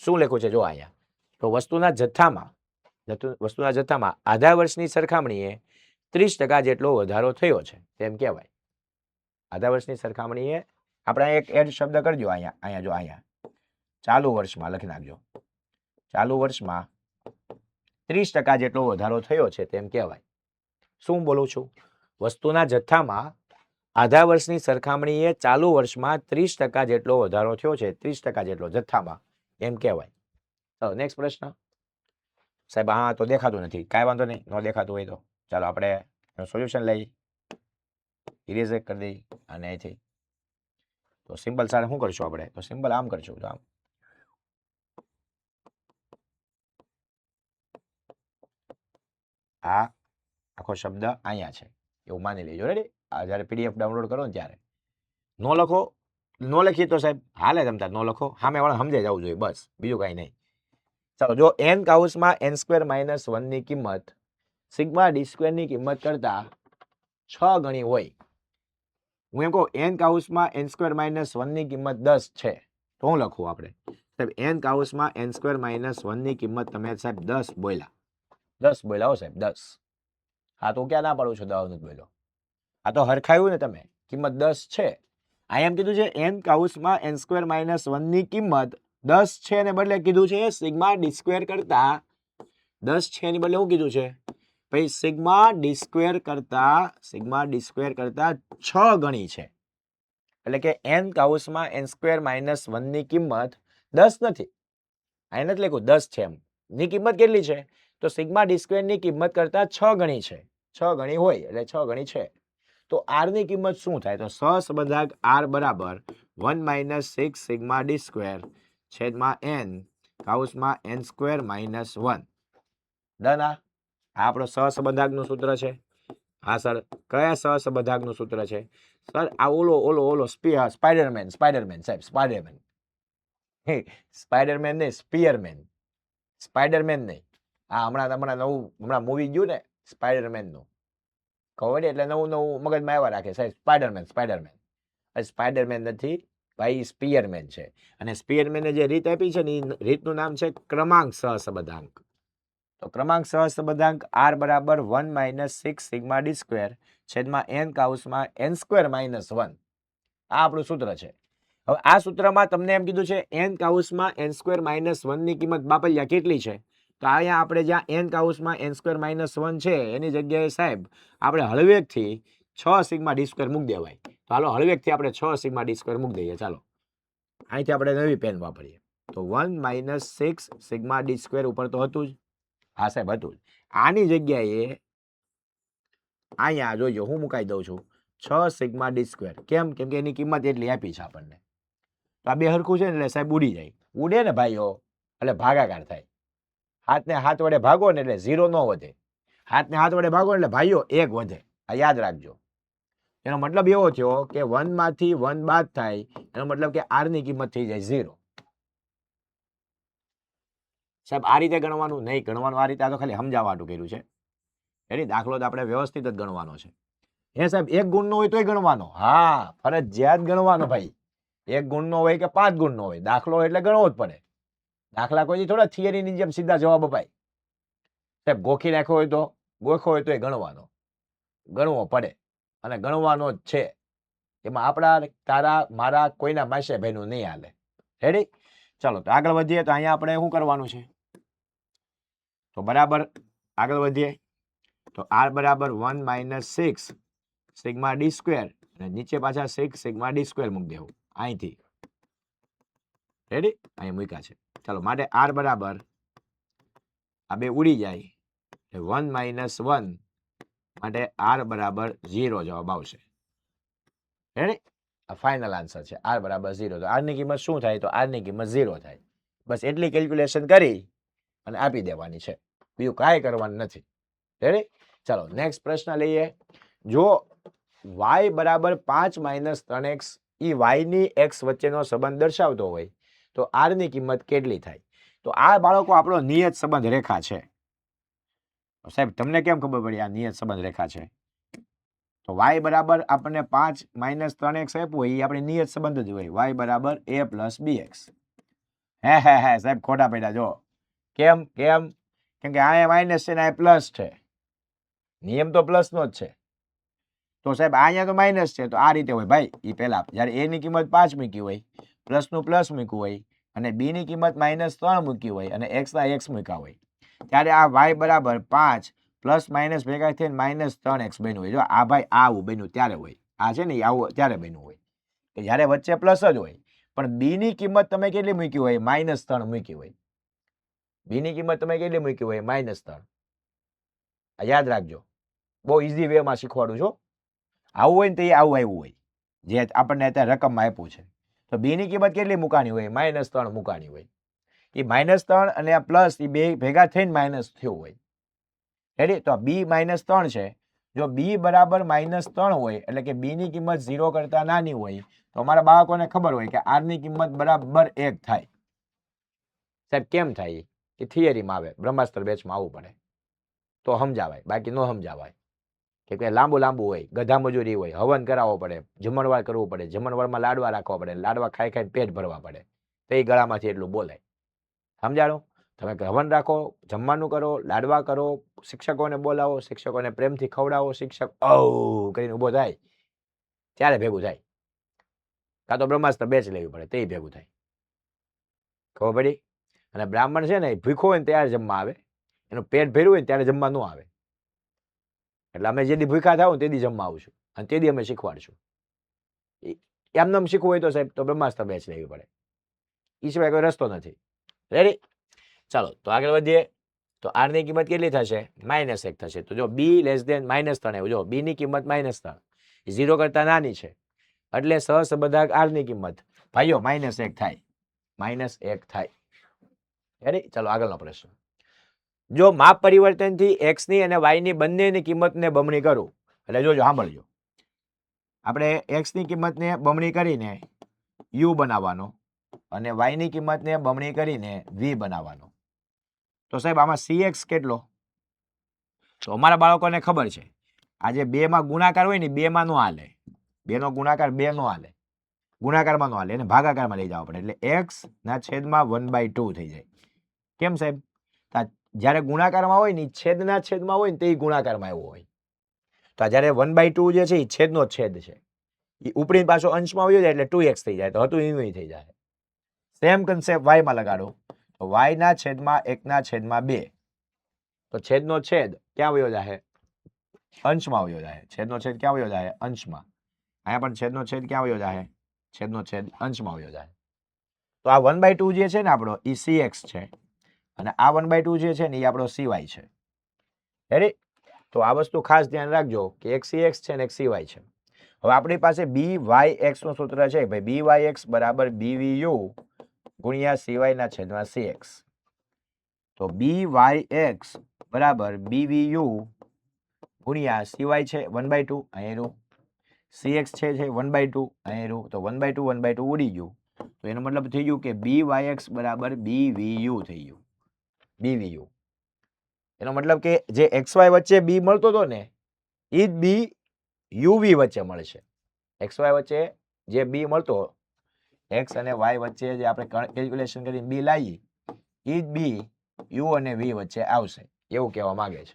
શું લખ્યું છે જો અહીંયા? તો વસ્તુના જથ્થામાં આધા વર્ષની સરખામણીએ 30% જેટલો વધારો થયો છે તેમ કહેવાય. આધા વર્ષની સરખામણીએ આપણે એક એડ શબ્દ કરજો અહીંયા જો અહીંયા ચાલુ વર્ષમાં લખી નાખજો. ચાલુ વર્ષમાં 30% જેટલો વધારો થયો છે તેમ કહેવાય. શું બોલું છું? વસ્તુના જથ્થામાં આધા વર્ષની સરખામણીએ ચાલુ વર્ષમાં 30% જેટલો વધારો થયો છે, 30% જેટલો જથ્થામાં, એમ કહેવાય. ચાલો નેક્સ્ટ પ્રશ્ન. સાહેબ હા તો દેખાતું નથી, કાંઈ વાંધો નહીં, ન દેખાતું હોય તો ચાલો આપણે સોલ્યુશન લઈ ઇરેઝ કરી દઈ અને અહીંથી. તો સિમ્પલ સાથે શું કરશું આપણે? તો સિમ્પલ આમ કરશું. આમ આ આખો શબ્દ અહીંયા છે એવું માની લેજો. રેડી? આ જ્યારે PDF ડાઉનલોડ કરો ને ત્યારે નો લખો, નો લખીએ તો સાહેબ હાલે, તમતાર નો લખો, સામે વાળા સમજાઈ જવું જોઈએ, બસ બીજું કાંઈ નહીં. ચાલો જો n કાઉસમાં n² - 1 ની કિંમત સિગ્મા d² ની કિંમત કરતા 6 ગણી હોય, હું એમ કહું n કાઉસમાં n² - 1 ની કિંમત 10 છે, તો હું લખું આપણે સાહેબ n કાઉસમાં n² - 1 ની કિંમત તમે સાહેબ 10 બોલ્યા. 10 બોલ્યા હો સાહેબ, 10. હા તો ક્યાં ના પાડું છું 10 નથી બોલ્યો? આ તો હરખાયું ને તમે, કિંમત 10 છે. આ એમ કીધું છે n કાઉસમાં n² - 1 ની કિંમત 10 છે ને બદલે કીધું છે સિગ્મા d² કરતા 10 છે એની બદલે શું કીધું છે? ભાઈ સિગ્મા d² કરતા 6 ગણી છે. એટલે કે n કાઉસમાં n² - 1 ની કિંમત 10 નથી, આ નથી લખ્યું 10 છે એમ. ની કિંમત કેટલી છે? તો સિગ્મા d² ની કિંમત કરતા 6 ગણી છે. 6 ગણી હોય એટલે 6 ગણી છે. તો r ની કિંમત શું થાય? તો સહસંબંધાંક r બરાબર 1 - 6 સિગ્મા d² છેદમાં n કાઉસમાં n² - 1. ડન? આ આપણો સહસંબંધાંકનું સૂત્ર છે. હા સર, કયા સહસંબંધાંકનું સૂત્ર છે સર? આ ઓલો સ્પાઈડરમેન સાહેબ, સ્પાઈડરમેન નહીં, સ્પાઈડરમેન નહીં. હા હમણાં મૂવી ગયું ને સ્પાઈડરમેનનું, ખબર એટલે નવું મગજમાં આવ્યા રાખે સાહેબ, સ્પાઈડરમેન. સ્પાઈડરમેન નથી ભાઈ, સ્પિયરમેન છે. અને સ્પિયરમેને જે રીત આપી છે ને એ રીતનું નામ છે ક્રમાંક સહસંબંધાંક. તો ક્રમાંક સહસંબંધાંક r બરાબર 1 - 6 સિગ્મા d² છેદમાં n કાઉસમાં n² - 1. આ આપણું સૂત્ર છે. હવે આ સૂત્રમાં તમને એમ કીધું છે n કાઉસમાં n² - 1 ની કિંમત બાપલિયા કેટલી છે? તો અહીંયા આપણે જ્યાં n કાઉસમાં n² - 1 છે એની જગ્યાએ સાહેબ આપણે હળવેકથી 6 સિગ્મા d² મૂકી દેવાય. તો હાલો હળવેકથી આપણે 6 સિગ્મા d² મૂકી દઈએ. ચાલો અહીંથી આપણે નવી પેન વાપરીએ. તો 1 - 6 સિગ્મા d² ઉપર તો હતું જ. હા સાહેબ હતું જ. આની જગ્યાએ અહીંયા જોઈજો હું મુકાઈ દઉં છું 6 સિગ્મા d². કેમ? કેમ કે એની કિંમત એટલી આપી છે આપણને. તો આ બે હરખું છે ને એટલે સાહેબ ઉડી જાય. ઉડે ને ભાઈઓ એટલે ભાગાકાર થાય. હાથને હાથ વડે ભાગો ને એટલે 0 ન વધે. હાથને હાથ વડે ભાગો એટલે ભાઈઓ 1 વધે. આ યાદ રાખજો. એનો મતલબ એવો થયો કે 1 માંથી 1 બાદ થાય, એનો મતલબ કે r ની કિંમત થઈ જાય 0. સાહેબ આ રીતે ગણવાનું નહીં, ગણવાનું આ રીતે, આ તો ખાલી સમજાવવાનું કર્યું છે. એની દાખલો તો આપણે વ્યવસ્થિત જ ગણવાનો છે. એ સાહેબ 1 ગુણનો હોય તોય ગણવાનો. હા ફરજિયાત ગણવાનો ભાઈ. 1 ગુણનો હોય કે 5 ગુણનો હોય, દાખલો એટલે ગણવો જ પડે. દાખલા કોઈ થોડા થિયરીની જેમ સીધા જવાબ અપાય. સાહેબ ગોખી નાખ્યો હોય તો, ગોખો હોય તોય ગણવાનો પડે અને ગણવાનો જ છે. એમાં આપણા તારા મારા કોઈના માસે ભાઈનું નહીં હાલે. રેડી? ચાલો તો આગળ વધીએ. તો અહીંયા આપણે શું કરવાનું છે? તો બરાબર આગળ વધીએ. તો r બરાબર 1 - 6 સિગ્મા d² અને નીચે પાછા 6 સિગ્મા d² મૂકી દેવું અહીંથી. રેડી? અહીં મૂક્યા છે. ચાલો માટે r બરાબર આ બે ઉડી જાય 1 - 1 માટે r બરાબર 0 જવાબ આવશે. રેડી? આ ફાઇનલ આન્સર છે. r બરાબર 0. તો r ની કિંમત શું થાય? તો r ની કિંમત 0 થાય. બસ એટલી કેલ્ક્યુલેશન કરી અને આપી દેવાની છે. બીજું કાંઈ કરવાનું નથી. રેડી? ચાલો નેક્સ્ટ પ્રશ્ન લઈએ. જો y બરાબર 5 - 3x એ y ની x વચ્ચેનો સંબંધ દર્શાવતો હોય તો r ની કિંમત કેટલી થાય? તો આ બાળકો આપણો નિયત સંબંધ રેખા છે. સાહેબ તમને કેમ ખબર પડી આ નિયત સંબંધ રેખા છે? તો y બરાબર આપણને 5 - 3x આપ્યું હોય એ આપણે નિયત સંબંધ જ હોય. y બરાબર a + bx. હે સાહેબ ખોટા પડ્યા. જો કેમ કેમ કે અહીંયા માઇનસ છે ને આ પ્લસ છે. નિયમ તો પ્લસ નો જ છે. તો સાહેબ અહીંયા તો માઇનસ છે. તો આ રીતે હોય ભાઈ. એ પહેલા જ્યારે a ની કિંમત 5 મૂકી હોય, પ્લસ નું પ્લસ મૂક્યું હોય અને b ની કિંમત -3 મૂકી હોય અને x ના x મૂક્યા હોય ત્યારે આ y બરાબર 5 પ્લસ માઇનસ ભેગા થઈને -3x બન્યું હોય. જો આ ભાઈ આવું બન્યું ત્યારે હોય. આ છે ને આવું ત્યારે બન્યું હોય કે જ્યારે વચ્ચે પ્લસ જ હોય પણ b ની કિંમત તમે કેટલી મૂકી હોય? -3 મૂકી હોય. b ની કિંમત તમે કેટલી મૂકી હોય? -3. આ યાદ રાખજો. બહુ ઇઝી વેમાં શીખવાડું છું. આવું હોય ને તો એ આવું આવ્યું હોય જે આપણને અત્યારે રકમમાં આપ્યું છે. તો b ની કિંમત કેટલી મૂકવાની હોય? -3 મૂકવાની હોય. એ -3 અને આ પ્લસ એ બે ભેગા થઈને માઇનસ થયું હોય. રેડી? તો b -3 છે. જો b બરાબર -3 હોય એટલે કે b ની કિંમત 0 કરતા નાની હોય તો અમારા બાળકોને ખબર હોય કે r ની કિંમત બરાબર 1 થાય. સાહેબ કેમ થાય? એ થિયરીમાં આવે. બ્રહ્માસ્ત્ર બેચમાં આવવું પડે તો સમજાવાય, બાકી ન સમજાવાય. કે લાંબુ હોય, ગધા મજૂરી હોય, હવન કરાવવો પડે, જમણવાર કરવું પડે, જમણવારમાં લાડવા રાખવા પડે, લાડવા ખાઈ ખાઈને પેટ ભરવા પડે તો એ ગળામાંથી એટલું બોલાય. સમજાણું? તમે હવન રાખો, જમવાનું કરો, લાડવા કરો, શિક્ષકોને બોલાવો, શિક્ષકોને પ્રેમથી ખવડાવો, શિક્ષક કરીને ઊભો થાય ત્યારે ભેગું થાય. કાં તો બ્રહ્માસ્ત્ર બેચ લેવી પડે તે ભેગું થાય. ખબર પડી? અને બ્રાહ્મણ છે ને ભૂખો હોય ને ત્યારે જમવા આવે, એનું પેટ ભર્યું હોય ને ત્યારે જમવા ન આવે. એટલે અમે જેથી ભૂખા થાવ ને તેથી જમવા આવશું અને તેથી અમે શીખવાડશું. એમને શીખવું હોય તો સાહેબ તો બ્રહ્માસ્ત્ર બેચ લેવી પડે. એ સિવાય કોઈ રસ્તો નથી. રેડી? ચાલો તો આગળ વધીએ. તો r ની કિંમત કેટલી થશે? -1 થશે. તો જો b <-3 આવ્યું. જો b ની કિંમત -3 0 કરતા નાની છે એટલે સહસંબંધાંક r ની કિંમત ભાઈઓ -1 થાય. -1 થાય. રેડી? ચાલો આગળનો પ્રશ્ન. જો માપ પરિવર્તનથી x ની અને y ની બંનેની કિંમતને બમણી કરું એટલે જોજો સાંભળજો. આપણે x ની કિંમતને બમણી કરીને u બનાવવાનો અને y ની કિંમતને બમણી કરીને v બનાવવાનો. તો સાહેબ આમાં cx કેટલો? તો અમારા બાળકોને ખબર છે આ જે 2 માં ગુણાકાર હોય ને 2 માં નો હાલે. 2 નો ગુણાકાર 2 નો હાલે. ગુણાકારમાં નો હાલે એને ભાગાકારમાં લઈ જવા પડે એટલે x ના છેદમાં 1/2 થઈ જાય. કેમ સાહેબ? જ્યારે ગુણાકારમાં હોય ને છેદના છેદમાં હોય ને તે ગુણાકારમાં આવ્યો હોય. તો જ્યારે 1/2 જે છે એ છેદનો છેદ છે. એ ઉપરી પાછો અંશમાં આવ્યો જાય એટલે 2x થઈ જાય. તો હતું એનું થઈ જાય. સેમ કન્સેપ્ટ y માં લગાડો તો y ના છેદમાં 1/2. તો છેદનો છેદ ક્યાં વયો જાય? અંશમાં વયો જાય. છેદનો છેદ ક્યાં વયો જાય? અંશમાં. અહીંયા પણ છેદનો છેદ ક્યાં વયો જાય? છેદનો છેદ અંશમાં વયો જાય. તો આ 1/2 જે છે ને આપણો એ cx છે અને આ 1/2 જે છે ને એ આપણો cy છે. રેડી? તો આ વસ્તુ ખાસ ધ્યાન રાખજો કે એક cx છે ને એક cy છે. હવે આપણી પાસે byx નું સૂત્ર છે ભાઈ byx બરાબર bvu ગુણ્યા cy ના છેદમાં cx. તો byx બરાબર bvu ગુણ્યા cy છે 1/2 અહીં cx છે 1/2 અહીં તો 1/2 ઉડી ગયું. તો એનો મતલબ થઈ ગયું કે byx બરાબર bvu થઈ ગયું. bvu એનો મતલબ કે જે xy વચ્ચે b મળતો હતો ને એ જ b uv વચ્ચે મળશે. xy વચ્ચે જે b મળતો x અને y વચ્ચે જે આપણે કેલ્ક્યુલેશન કરીને b લાવી એ જ b u અને v વચ્ચે આવશે એવું કહેવા માંગે છે.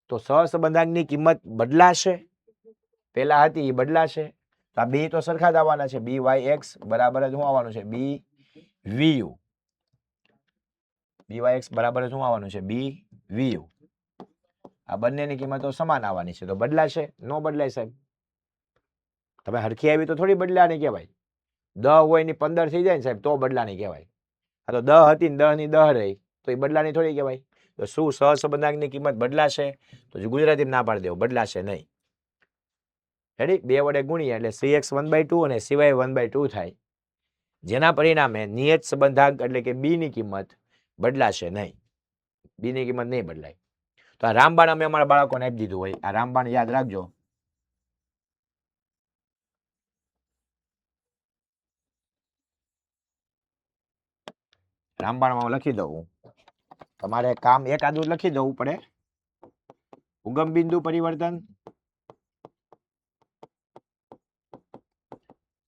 તો સહસંબંધાંકની કિંમત બદલાશે. પહેલા હતી એ બદલાશે. તો આ બે તો સરખા જ આવવાના છે. byx બરાબર જ શું આવવાનું છે? bvu. byx બરાબર શું આવવાનું છે? bvu. આ બંનેની કિંમતો સમાન આવવાની છે. તો બદલાશે? ન બદલાય સાહેબ. તમે હરખી આવી તો થોડી બદલાની કહેવાય. 10 હોય ની 15 થઈ જાય ને સાહેબ તો બદલાની કહેવાય. આ તો 10 હતી ને 10 ની 10 રહી તો એ બદલાની થોડી કહેવાય. તો શું સહસંબંધાંકની કિંમત બદલાશે? તો ગુજરાતી ના પાડી દેવું, બદલાશે નહીં. રેડી? 2 વડે ગુણીએ એટલે CX 1/2 અને CY 1/2 થાય, જેના પરિણામે નિયત સંબંધાંક એટલે કે બી ની કિંમત બદલાશે નહીં. બી ની કિંમત નહીં બદલાય. તો આ રામબાણ અમે અમારા બાળકોને આપી દીધું હોય. આ રામબાણ યાદ રાખજો. રામબાણમાં લખી દઉં. તમારે કામ એકાદું લખી દઉં પડે. ઉગમ બિંદુ પરિવર્તન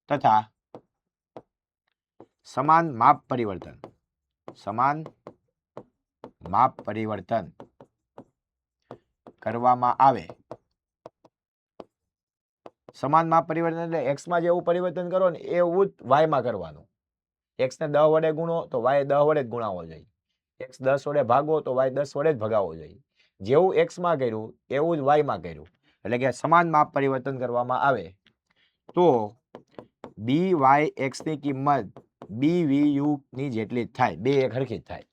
તથા સમાન માપ પરિવર્તન. સમાન માપ પરિવર્તન કરવામાં આવે. સમાન માપ પરિવર્તન એટલે x માં જેવું પરિવર્તન કરો ને એવું જ y માં કરવાનું. x ને 10 વડે ગુણો તો y 10 વડે જ ગુણાવો જોઈએ. x 10 વડે ભાગો તો y 10 વડે જ ભગાવવો જોઈએ. જેવું x માં કર્યું એવું જ y માં કર્યું. એટલે કે સમાન માપ પરિવર્તન કરવામાં આવે તો byx ની કિંમત bvu ની જેટલી જ થાય. બે એક હરખી જ થાય.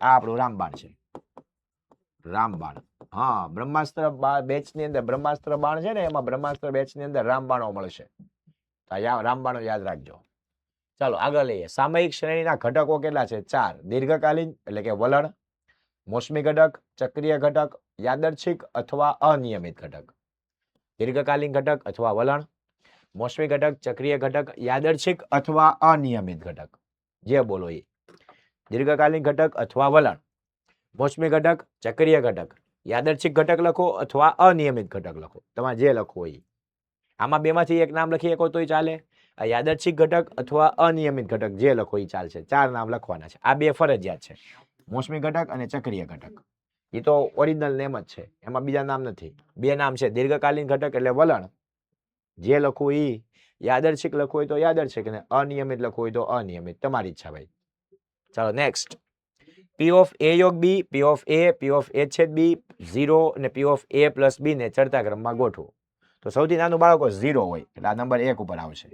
આ આપણું રામબાણ છે. રામબાણ. હા, બ્રહ્માસ્ત્ર બેચ ની અંદર બ્રહ્માસ્ત્ર બાણ છે ને, એમાં બ્રહ્માસ્ત્ર બેચ ની અંદર રામબાણો મળશે. રામબાણો યાદ રાખજો. ચાલો આગળ લઈએ. સામયિક શ્રેણીના ઘટકો કેટલા છે? 4. દીર્ઘકાલીન એટલે કે વલણ, મોસમી ઘટક, ચક્રીય ઘટક, યાદચ્છિક અથવા અનિયમિત ઘટક. દીર્ઘકાલીન ઘટક અથવા વલણ, મોસમી ઘટક, ચક્રીય ઘટક, યાદચ્છિક અથવા અનિયમિત ઘટક. જે બોલો એ. દીર્ઘકાલીન ઘટક અથવા વલણ, મોસમી ઘટક, ચક્રીય ઘટક, યાદચ્છિક ઘટક લખો અથવા અનિયમિત ઘટક લખો. તમારે જે લખવું હોય. આમાં બેમાંથી એક નામ લખી શકો તોય ચાલે. આ યાદચ્છિક ઘટક અથવા અનિયમિત ઘટક જે લખો એ ચાલશે. 4 નામ લખવાના છે. આ બે ફરજિયાત છે. મોસમી ઘટક અને ચક્રીય ઘટક. એ તો ઓરિજિનલ નેમ જ છે. એમાં બીજા નામ નથી. બે નામ છે. દીર્ઘકાલીન ઘટક એટલે વલણ. જે લખવું એ. યાદચ્છિક લખવું હોય તો યાદચ્છિક અને અનિયમિત લખવું હોય તો અનિયમિત. તમારી ઈચ્છા ભાઈ. ચાલો નેક્સ્ટ. P of A યોગ B, P of A, P of A છેદ B, 0 અને P of A plus B ને ચડતા ક્રમમાં ગોઠવો. તો સૌથી નાનું બાળકો 0 હોય એટલે આ નંબર 1 ઉપર આવશે.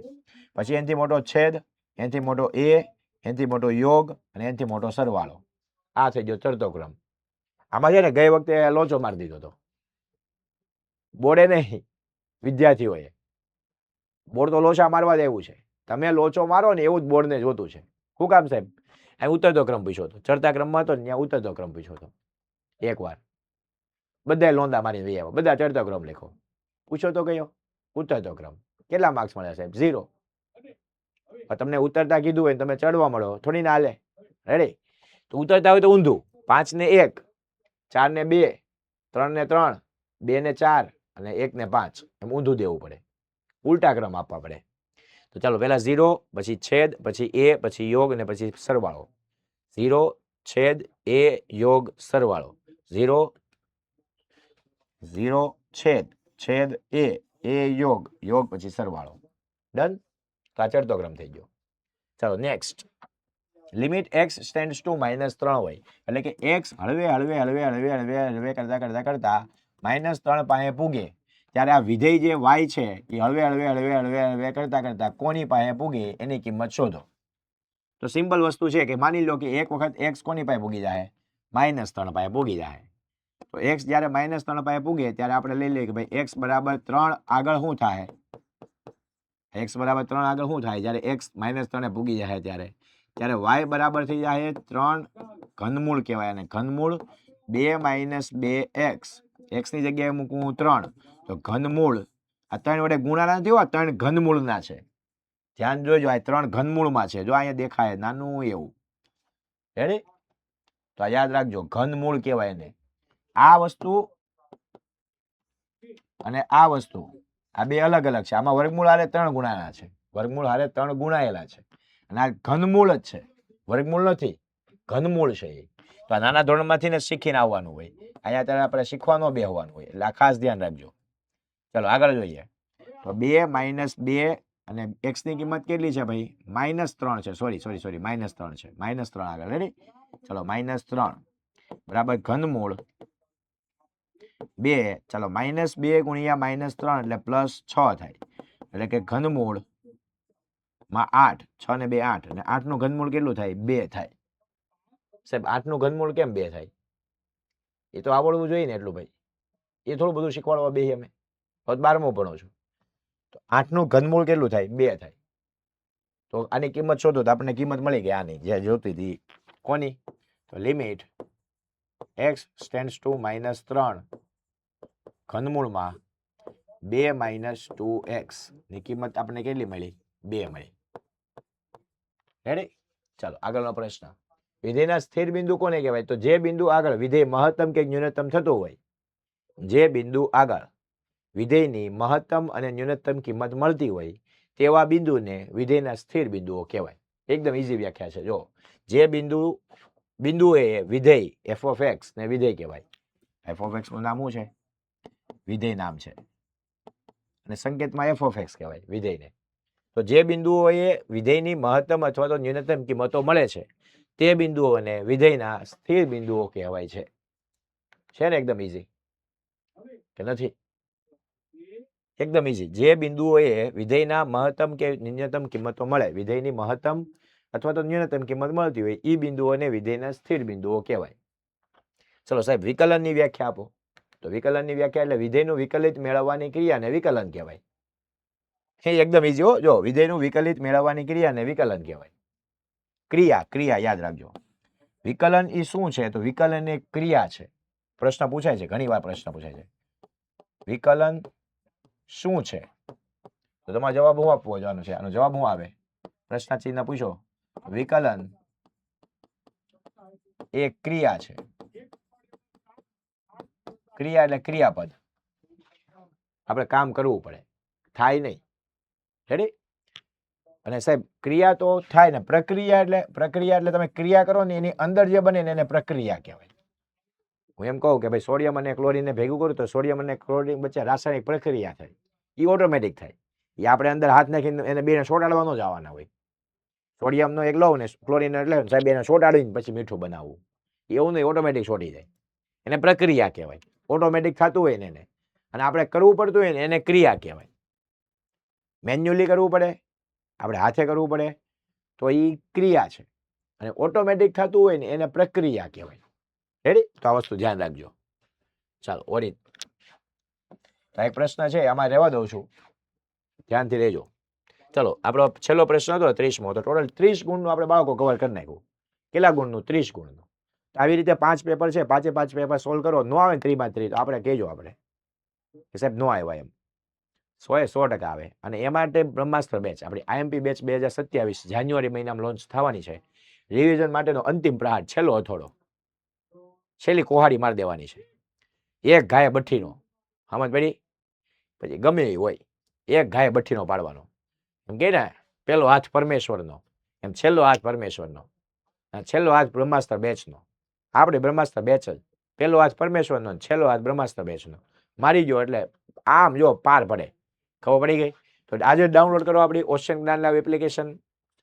પછી એનાથી મોટો છેદ, એનાથી મોટો A, એનાથી મોટો યોગ અને એનાથી મોટો સરવાળો. આ થઈ ગયો ચડતો ક્રમ. આમાં છે ને ગઈ વખતે લોચો મારી દીધો હતો. બોર્ડે નહીં, વિદ્યાર્થીઓએ. બોર્ડ તો લોચા મારવા જ એવું છે. તમે લોચો મારો ને એવું જ બોર્ડને જોતું છે. શું કામ સાહેબ? અહીં ઉતરતો ક્રમ પૂછ્યો હતો. ચડતા ક્રમમાં હતો ને ત્યાં ઉતરતો ક્રમ પૂછ્યો હતો. એકવાર બધા લોંદા મારી વહી આવ્યા. બધા ચડતો ક્રમ લખો. પૂછો તો કયો? ઉતરતો ક્રમ. કેટલા માર્ક્સ મળ્યા સાહેબ? 0. તમને ઉતરતા કીધું હોય તમે ચડવા મળો થોડી ના હાલે. રેડી? તો ઉતરતા હોય તો ઊંધું. 5 ને 1, 4 ને 2, 3 ને 3, 2 ને 4 અને 1 ને 5. એમ ઊંધું દેવું પડે. ઉલટા ક્રમ આપવા પડે. તો ચાલો પહેલા 0, પછી છેદ, પછી A, પછી યોગ અને પછી સરવાળો. 0 છેદ A યોગ સરવાળો. 0 0 છેદ A યોગ પછી સરવાળો. ડન? તો આ ચડતો ક્રમ થઈ ગયો. ચાલો next. Limit x tends to -3 હોય એટલે કે x હળવે કરતા -3 પાસે પૂગે ત્યારે આ વિધેય જે y છે એ હળવે કરતા કોની પાસે પૂગે એની કિંમત શોધો. તો સિમ્પલ વસ્તુ છે કે માની લો કે એક વખત x કોની પાસે પૂગી જાય? -3 પાસે પૂગી જાય. તો x જ્યારે -3 પાસે પૂગે ત્યારે આપણે લઈ લઈએ કે ભાઈ x બરાબર 3 આગળ શું થાય? x બરાબર 3 આગળ શું થાય? જ્યારે x -3 પૂગી જાય ત્યારે y બરાબર થઈ જાય 3 ઘનમૂળ કહેવાય અને ઘનમૂળ 2 - 2x. x ની જગ્યાએ મૂકવું 3 તો ઘનમૂળ આ 3 વડે ગુણાના નથી હોવા, 3 ઘનમૂળના છે. ધ્યાન જોજો, આ 3 ઘનમૂળમાં છે. જો અહીંયા દેખાય નાનું એવું. રેડી? તો યાદ રાખજો ઘનમૂળ કહેવાય એને. આ વસ્તુ અને આ વસ્તુ આ બે અલગ અલગ છે. આમાં વર્ગમૂળ હારે 3 ગુણાના છે. વર્ગમૂળ હારે 3 ગુણાયેલા છે. અને આ ઘનમૂળ જ છે. વર્ગમૂળ નથી, ઘનમૂળ છે. તો આ નાના ધોરણમાંથી ને શીખીને આવવાનું હોય. અહીંયા ત્યારે આપણે શીખવા ન બેહવાનું હોય. એટલે આ ખાસ ધ્યાન રાખજો. ચાલો આગળ જોઈએ. તો 2 - 2 અને x ની કિંમત કેટલી છે ભાઈ? -3 છે. સોરી -3 છે. -3 આગળ. રેડી? ચલો -3 બરાબર ઘનમૂળ 2. ચાલો -2 ગુણ્યા -3 એટલે +6 થાય. એટલે કે ઘનમૂળ માં 8, 6 ને 2 8, અને 8 નું ઘનમૂળ કેટલું થાય? 2 થાય. સાહેબ 8 નું ઘનમૂળ કેમ 2 થાય? એ તો આવડવું જોઈએ ને એટલું ભાઈ. એ થોડું બધું શીખવાડવા બેહી અમે. હવે 12મું ભણો છું. તો 8 નું ઘનમૂળ કેટલું થાય? 2 થાય. તો આની કિંમત શોધો તો આપણને કિંમત મળી ગઈ આની જે જોતી હતી. કોની? તો limit x tends to -3 ઘનમૂળમાં 2 - 2x ની કિંમત આપણને કેટલી મળી? 2 મળી. રેડી? ચાલો આગળનો પ્રશ્ન. વિધેયના સ્થિર બિંદુ કોને કહેવાય? તો જે બિંદુ આગળ વિધેય મહત્તમ કે ન્યૂનતમ થતું હોય, જે બિંદુ આગળ વિધેયની મહત્તમ અને ન્યૂનતમ કિંમત મળતી હોય તેવા બિંદુને વિધેયના સ્થિર બિંદુઓ કહેવાય. એકદમ ઈઝી વ્યાખ્યા છે. જો જે બિંદુ એ વિધેય f of x ને વિધેય કહેવાય. f of x નું નામ શું છે? વિધેય નામ છે. અને સંકેતમાં f of x કહેવાય વિધેયને. તો જે બિંદુઓએ વિધેયની મહત્તમ અથવા તો ન્યૂનતમ કિંમતો મળે છે તે બિંદુઓને વિધેયના સ્થિર બિંદુઓ કહેવાય છે. છે ને એકદમ ઈઝી કે નથી? એકદમ ઈઝી. જે બિંદુઓએ વિધેયના મહત્તમ કે ન્યૂનતમ કિંમતો મળે, વિધેયની મહત્તમ અથવા તો ન્યૂનતમ કિંમત મળતી હોય એ બિંદુઓને વિધેયના સ્થિર બિંદુઓ કહેવાય. ચલો સાહેબ વિકલનની વ્યાખ્યા આપો. તો વિકલનની વ્યાખ્યા એટલે વિધેયનું વિકલિત મેળવવાની ક્રિયાને વિકલન કહેવાય. એ એકદમ ઈઝી હો. જો વિધેયનું વિકલિત મેળવવાની ક્રિયાને વિકલન કહેવાય. ક્રિયા યાદ રાખજો. વિકલન એ શું છે? તો વિકલન એક ક્રિયા છે. પ્રશ્ન પૂછાય છે, ઘણીવાર પ્રશ્ન પૂછાય છે. વિકલન શું છે? તો તમારો જવાબ શું આપવો જવાનો છે? આનો જવાબ શું આવે? પ્રશ્ન ચિહ્ન પૂછો. વિકલન એક ક્રિયા છે. ક્રિયા એટલે ક્રિયાપદ. આપણે કામ કરવું પડે, થાય નહીં. રેડી? અને સાહેબ ક્રિયા તો થાય ને, પ્રક્રિયા એટલે તમે ક્રિયા કરો ને એની અંદર જે બને ને એને પ્રક્રિયા કહેવાય. હું એમ કહું કે ભાઈ સોડિયમ અને ક્લોરીનને ભેગું કરું તો સોડિયમ અને ક્લોરીન વચ્ચે રાસાયણિક પ્રક્રિયા થાય. એ ઓટોમેટિક થાય. એ આપણે અંદર હાથ નાખીને એને બેને સોડાડવા ન જવાના હોય. સોડિયમનો એક લઉં ને ક્લોરીન એટલે સાહેબ એને સોડાડીને પછી મીઠું બનાવવું. એવું નહીં, ઓટોમેટિક સોડી જાય. એને પ્રક્રિયા કહેવાય. ઓટોમેટિક થતું હોય ને એને. અને આપણે કરવું પડતું હોય ને એને ક્રિયા કહેવાય. મેન્યુઅલી કરવું પડે, આપણે હાથે કરવું પડે તો એ ક્રિયા છે. અને ઓટોમેટિક થતું હોય ને એને પ્રક્રિયા કહેવાય. રેડી? તો આ વસ્તુ ધ્યાન રાખજો. ચાલો ઓરિત. એક પ્રશ્ન છે આમાં રહેવા દઉં છું, ધ્યાનથી રહેજો. ચલો આપણો છેલ્લો પ્રશ્ન હતો 30મો. તો ટોટલ 30 ગુણનું આપણે બાળકો કવર કરી નાખ્યું. કેટલા ગુણનું? 30 ગુણનું. આવી રીતે 5 પેપર છે, 5 પેપર સોલ્વ કરો. નો આવે 3 માં 3 તો આપણે કહેજો આપણે કે સાહેબ નો આવ્યા એમ. 100% આવે. અને એ માટે બ્રહ્માસ્ત્ર બેચ આપણી આઈએમપી બેચ 2027 જાન્યુઆરી મહિનામાં લોન્ચ થવાની છે. રિવિઝન માટેનો અંતિમ પ્રહાર, છેલ્લો અથોડો, છેલ્લી કોહાડી મારી દેવાની છે. એક ગાય બઠ્ઠીનો, સમજ પડી? પછી ગમે એ હોય એક ગાય બઠ્ઠીનો પાડવાનો. એમ કે ને પેલો હાથ પરમેશ્વરનો, એમ છેલ્લો હાથ પરમેશ્વરનો, છેલ્લો હાથ બ્રહ્માસ્ત્ર બેચનો. આપણે બ્રહ્માસ્ત્ર બેચ જ, પેલો હાથ પરમેશ્વરનો, છેલ્લો હાથ બ્રહ્માસ્ત્ર બેચનો. મારી ગયો એટલે આમ જો પાર પડે. ખબર પડી ગઈ? તો આજે ડાઉનલોડ કરો આપણી ઓશન જ્ઞાન લાવ એપ્લિકેશન.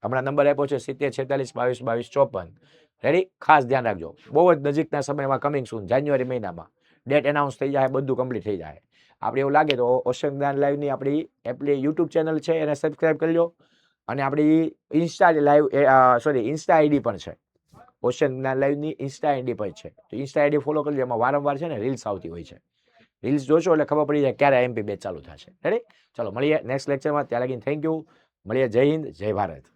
હમણાં નંબર આપ્યો છે 70 46 22 22 54. રેડી? ખાસ ધ્યાન રાખજો. બહુ જ નજીકના સમયમાં કમિંગ સૂન, જાન્યુઆરી મહિનામાં ડેટ એનાઉન્સ થઈ જાય, બધું કમ્પ્લીટ થઈ જાય. આપણે એવું લાગે તો ઓશન જ્ઞાન લાઈવની આપણી યુટ્યુબ ચેનલ છે એને સબસ્ક્રાઇબ કરી લો. અને આપણી ઇન્સ્ટા આઈડી પણ છે. ઓશન જ્ઞાન લાઈવની ઇન્સ્ટા આઈડી પણ છે. તો ઇન્સ્ટા આઈડી ફોલો કરજો. એમાં વારંવાર છે ને રીલ્સ આવતી હોય છે. રીલ્સ જોશો એટલે ખબર પડી જાય ક્યારે એમપી બેચ ચાલુ થશે. રેડી? ચલો મળીએ નેક્સ્ટ લેક્ચરમાં. ત્યાં લગીને થેન્ક યુ. મળીએ. જય હિન્દ, જય ભારત.